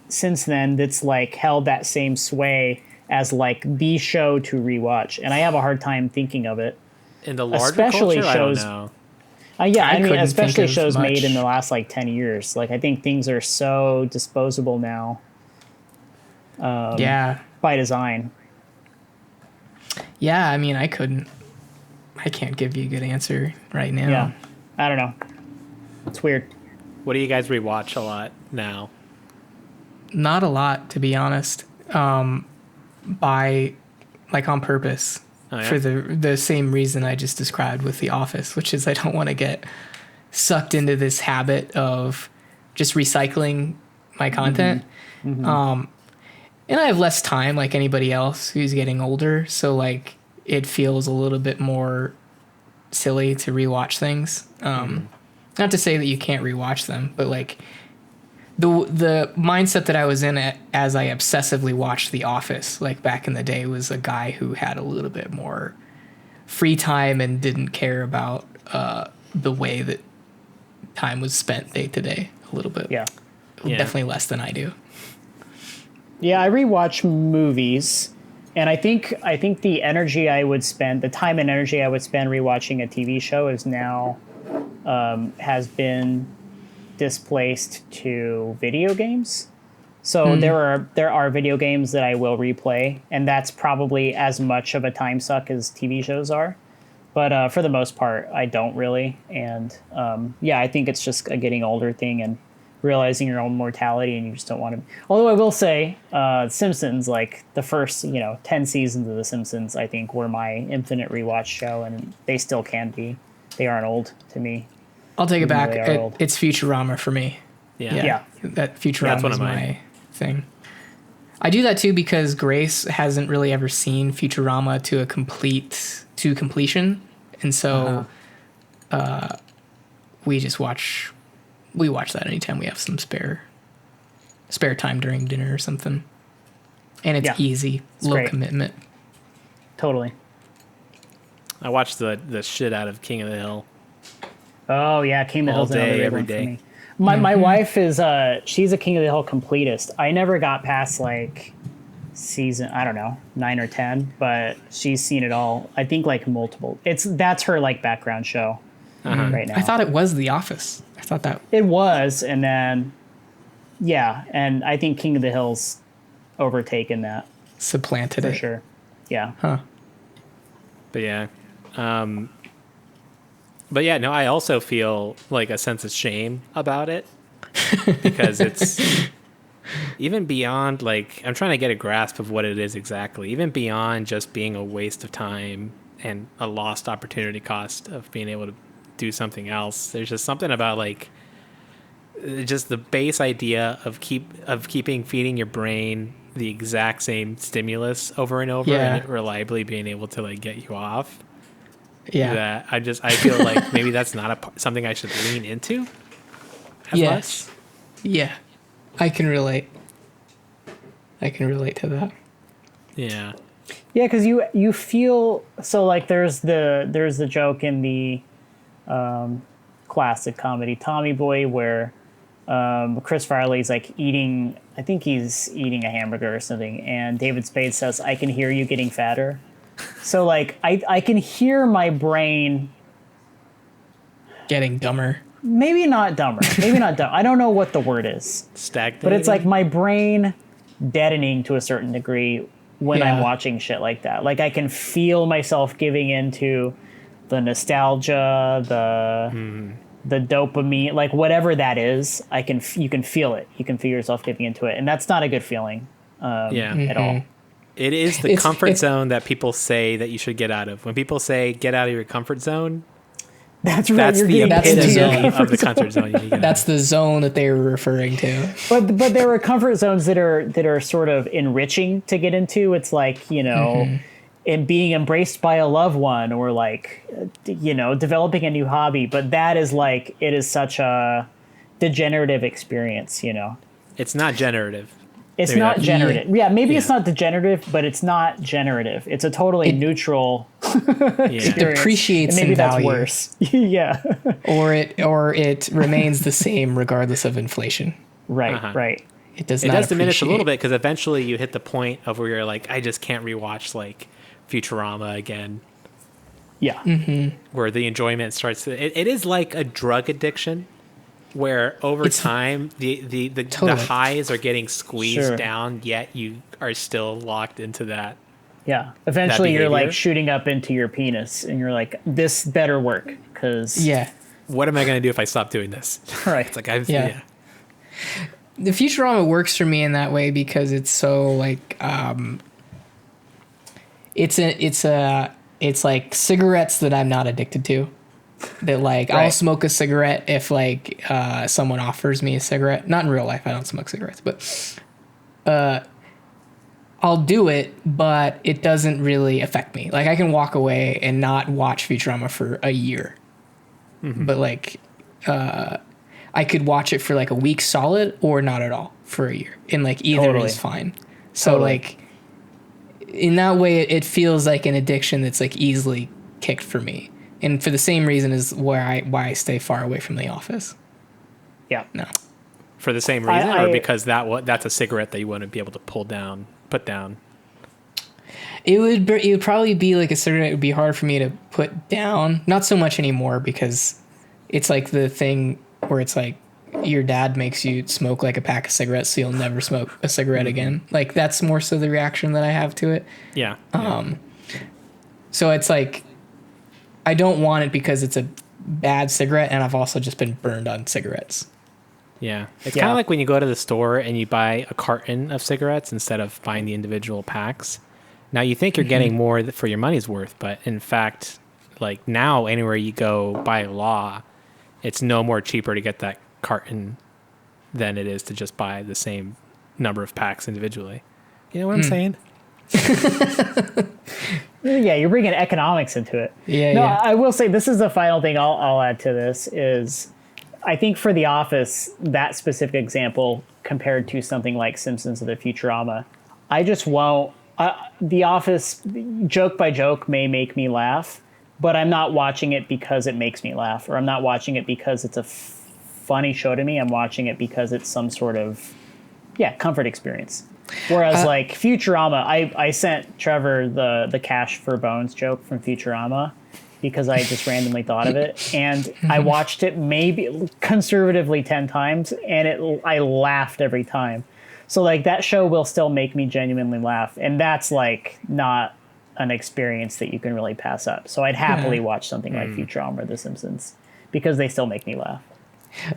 since then that's like held that same sway as like the show to rewatch, and I have a hard time thinking of it. In the larger especially culture, shows, I don't know. I mean, especially think of shows made much. in the last like 10 years. Like I think things are so disposable now. Yeah. By design. Yeah, I mean, I can't give you a good answer right now. Yeah, I don't know. It's weird. What do you guys rewatch a lot now? Not a lot, to be honest. By like on purpose. Oh, yeah? For the same reason I just described with The Office, which is I don't want to get sucked into this habit of just recycling my content. And I have less time like anybody else who's getting older, so like it feels a little bit more silly to rewatch things. Not to say that you can't rewatch them, but like the mindset that I was in as I obsessively watched The Office, like back in the day, was a guy who had a little bit more free time and didn't care about the way that time was spent day to day a little bit. Yeah. Definitely less than I do. Yeah, I rewatch movies, and I think the energy I would spend, the time and energy I would spend rewatching a TV show is now has been displaced to video games. So there are video games that I will replay, and that's probably as much of a time suck as TV shows are. But for the most part, I don't really. And I think it's just a getting older thing and realizing your own mortality, and you just don't want to. Although I will say, Simpsons, like the first 10 seasons of The Simpsons, I think were my infinite rewatch show, and they still can be. They aren't old to me. I'll take it back. They are old. It's Futurama for me. Yeah. That Futurama is my thing. I do that too because Grace hasn't really ever seen Futurama to completion, and so we watch that anytime we have some spare time during dinner or something, and it's easy, low great. commitment. Totally. I watched the shit out of King of the Hill. Oh yeah, King of the All Hill's another day, big every one for day. me. My wife is she's a King of the Hill completist. I never got past like season, I don't know, 9 or 10, but she's seen it all. I think like multiple. That's her like background show right now. I thought it was The Office. I thought that it was, and then and I think King of the Hill's overtaken that supplanted for it. sure. Yeah. Huh. But yeah, But yeah, no, I also feel like a sense of shame about it because it's even beyond like I'm trying to get a grasp of what it is exactly, even beyond just being a waste of time and a lost opportunity cost of being able to do something else. There's just something about like just the base idea of keeping feeding your brain the exact same stimulus over and over and it reliably being able to like get you off. Yeah. That I feel like maybe that's not something I should lean into as much. Yeah. I can relate to that. Yeah. Yeah, because you feel so like there's the joke in the classic comedy Tommy Boy where Chris Farley's like eating, I think he's eating a hamburger or something, and David Spade says, "I can hear you getting fatter." So like I can hear my brain Getting dumber. maybe not dumber, maybe not dumb. I don't know what the word is, Stagnating. but it's like my brain deadening to a certain degree when I'm Yeah. watching shit like that. Like I can feel myself giving into the nostalgia, the dopamine, like whatever that is. You can feel it. You can feel yourself giving into it, and that's not a good feeling at all. It is the comfort zone that people say that you should get out of. When people say get out of your comfort zone, That's right. that's You're the getting That's the epitome zone. of the comfort zone. You need to get out That's of. the zone that they were referring to. But there are comfort zones that are sort of enriching to get into. It's like, you know, in being embraced by a loved one, or like, you know, developing a new hobby. But that is like, it is such a degenerative experience, you know. It's not generative. It's Maybe not that's- generative. Yeah, maybe it's Yeah. not degenerative, but it's not generative. It's a totally neutral Yeah. experience. Depreciates And maybe in that's value. worse. Yeah. Or it remains the same regardless of inflation. Right, Uh-huh. right. It does It not does diminish a little appreciate. bit because eventually you hit the point of where you're like, I just can't rewatch like Futurama again, Yeah. where the enjoyment starts to. It is like a drug addiction, where over time the Totally. highs are getting squeezed Sure. down, yet you are still locked into that. Yeah. Eventually you're like behavior? shooting up into your penis and you're like, this better work. Cause Yeah. What am I going to do if I stop doing this? right. It's like I've Yeah. The Futurama works for me in that way because it's so like it's like cigarettes that I'm not addicted to. That like I'll Right. smoke a cigarette if like someone offers me a cigarette. Not in real life, I don't smoke cigarettes, but I'll do it, but it doesn't really affect me. Like I can walk away and not watch Futurama for a year. But like I could watch it for like a week solid or not at all for a year. And like either Totally. is fine. So Totally. like in that way it feels like an addiction that's like easily kicked for me. And for the same reason as why I stay far away from the office. Yeah. No. For the same reason, or I- because that's a cigarette that you want to be able to put down. It would probably be like a cigarette. It would be hard for me to put down. Not so much anymore because it's like the thing where it's like your dad makes you smoke like a pack of cigarettes so you'll never smoke a cigarette again. Like that's more so the reaction that I have to it. Yeah. So it's like I don't want it because it's a bad cigarette and I've also just been burned on cigarettes. Yeah. It's Yeah. kind of like when you go to the store and you buy a carton of cigarettes instead of buying the individual packs. Now you think you're getting more for your money's worth, but in fact, like now anywhere you go by law, it's no more cheaper to get that carton than it is to just buy the same number of packs individually. You know what I'm saying? Yeah, you're bringing economics into it. Yeah, No, yeah. I will say this is the final thing I'll add to this is I think for The Office, that specific example compared to something like Simpsons or the Futurama, I just won't. The Office, joke by joke, may make me laugh, but I'm not watching it because it makes me laugh, or I'm not watching it because it's a funny show to me. I'm watching it because it's some sort of, comfort experience. Whereas like Futurama, I sent Trevor the Cash for Bones joke from Futurama because I just randomly thought of it, and I watched it maybe conservatively 10 times, and I laughed every time. So like that show will still make me genuinely laugh, and that's like not an experience that you can really pass up. So I'd happily watch something like Futurama or The Simpsons because they still make me laugh.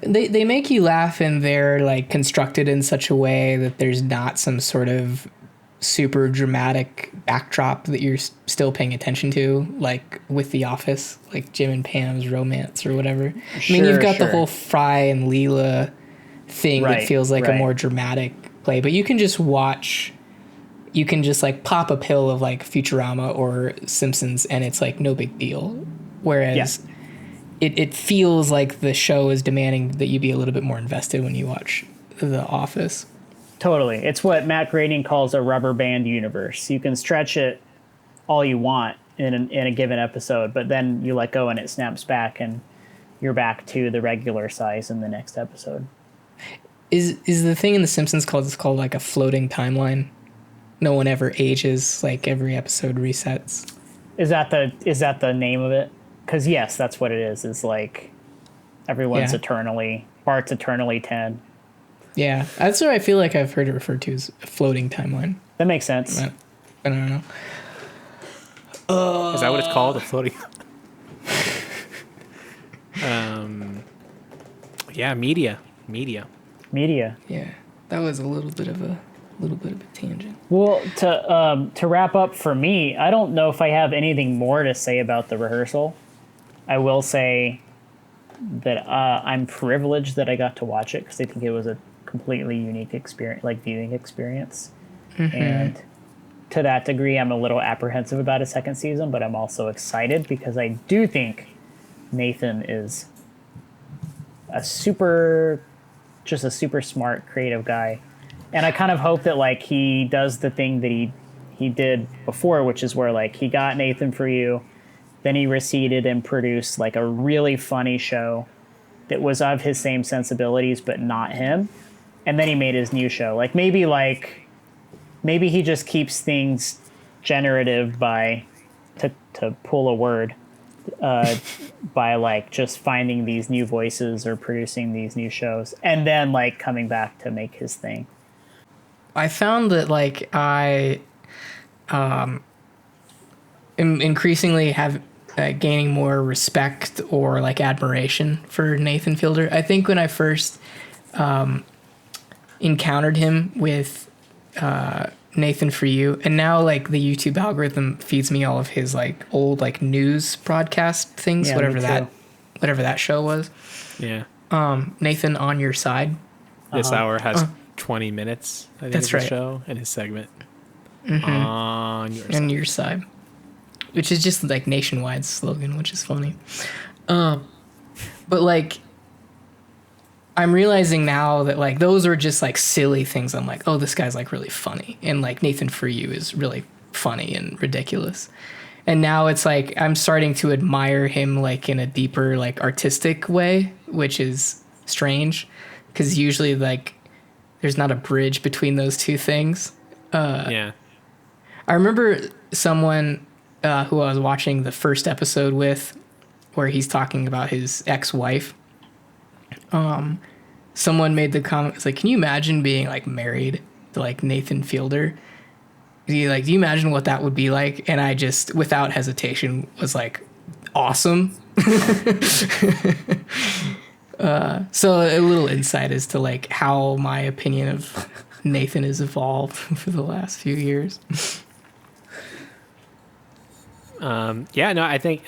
They make you laugh, and they're like constructed in such a way that there's not some sort of super dramatic backdrop that you're still paying attention to, like with The Office, like Jim and Pam's romance or whatever. I mean, you've got the whole Fry and Leela thing that feels like a more dramatic play, but you can just watch, you can just like pop a pill of like Futurama or Simpsons and it's like no big deal. Whereas it feels like the show is demanding that you be a little bit more invested when you watch The Office. Totally. It's what Matt Groening calls a rubber band universe. You can stretch it all you want in a given episode, but then you let go and it snaps back and you're back to the regular size in the next episode. Is the thing in The Simpsons called like a floating timeline? No one ever ages, like every episode resets. Is that the name of it? Because yes, that's what it is. It's like everyone's Bart's eternally 10. Yeah, that's what I feel like I've heard it referred to as a floating timeline. That makes sense. I don't know. Is that what it's called? A floating? Yeah, media. Yeah, that was a little bit of a tangent. Well, to wrap up for me, I don't know if I have anything more to say about The Rehearsal. I will say that I'm privileged that I got to watch it because I think it was a completely unique experience, like viewing experience. And to that degree, I'm a little apprehensive about a second season, but I'm also excited because I do think Nathan is a super smart, creative guy. And I kind of hope that like he does the thing that he did before, which is where like he got Nathan For You, then he receded and produced like a really funny show that was of his same sensibilities but not him. And then he made his new show. Maybe he just keeps things generative by to pull a word by like just finding these new voices or producing these new shows and then like coming back to make his thing. I found that like I am increasingly have gaining more respect or like admiration for Nathan Fielder. I think when I first encountered him with Nathan For You, and now like the YouTube algorithm feeds me all of his like old like news broadcast things, whatever that show was. Yeah. Nathan On Your Side. This hour has 20 minutes, I think, That's of right. the show and his segment. Mm-hmm. On your side, which is just like Nationwide's slogan, which is funny. But like, I'm realizing now that like those are just like silly things. I'm like, oh, this guy's like really funny, and like Nathan For You is really funny and ridiculous. And now it's like I'm starting to admire him like in a deeper like artistic way, which is strange because usually like there's not a bridge between those two things. yeah. I remember someone who I was watching the first episode with, where he's talking about his ex-wife. Someone made the comment, it's like, can you imagine being like married to like Nathan Fielder? Do you imagine what that would be like? And I just, without hesitation, was like, awesome. So a little insight as to like how my opinion of Nathan has evolved for the last few years. I think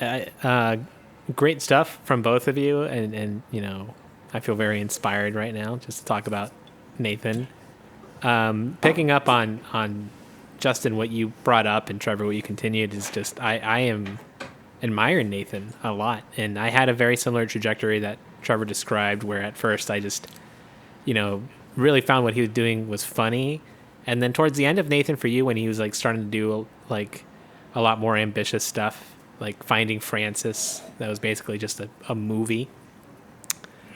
great stuff from both of you, and you know, I feel very inspired right now just to talk about Nathan. Picking up on Justin, what you brought up, and Trevor, what you continued, is just I am admiring Nathan a lot, and I had a very similar trajectory that Trevor described, where at first I just, you know, really found what he was doing was funny, and then towards the end of Nathan For You, when he was like starting to do like a lot more ambitious stuff, like Finding Francis, that was basically just a movie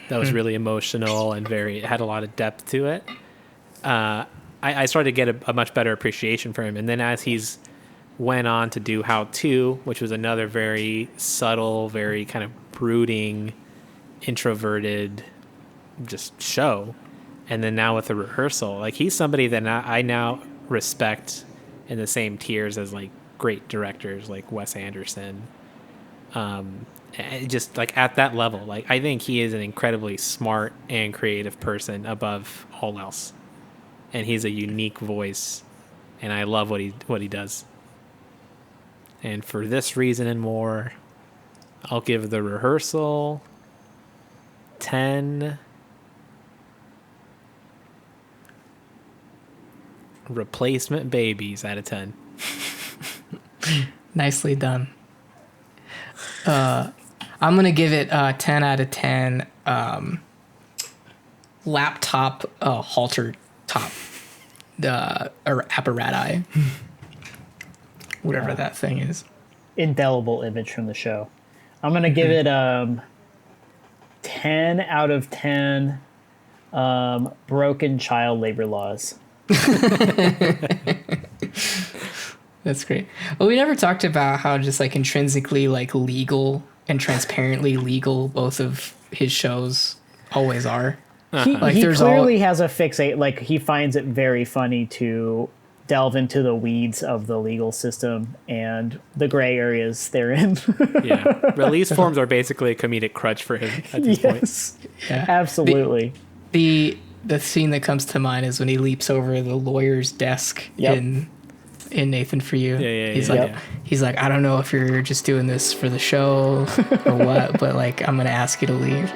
that was really emotional and it had a lot of depth to it. I started to get a much better appreciation for him. And then as he's went on to do How To, which was another very subtle, very kind of brooding, introverted just show. And then now with The Rehearsal, like he's somebody that I now respect in the same tiers as like great directors like Wes Anderson. Just like at that level, like I think he is an incredibly smart and creative person above all else, and he's a unique voice, and I love what he does. And for this reason and more, I'll give The Rehearsal 10 replacement babies out of 10. Nicely done. I'm gonna give it 10 out of 10 laptop halter top or apparati, whatever that thing is. Indelible image from the show. I'm gonna give it 10 out of 10 broken child labor laws. That's great. Well, we never talked about how just like intrinsically like legal and transparently legal both of his shows always are. He, Like, he there's clearly has a fixate. Like, he finds it very funny to delve into the weeds of the legal system and the gray areas therein. Yeah, release forms are basically a comedic crutch for him at this point. Yes, Yeah. absolutely. The scene that comes to mind is when he leaps over the lawyer's desk Yep. in Nathan For You. Yeah, he's yeah, like yeah. he's like, I don't know if you're just doing this for the show or what, but like I'm gonna ask you to leave.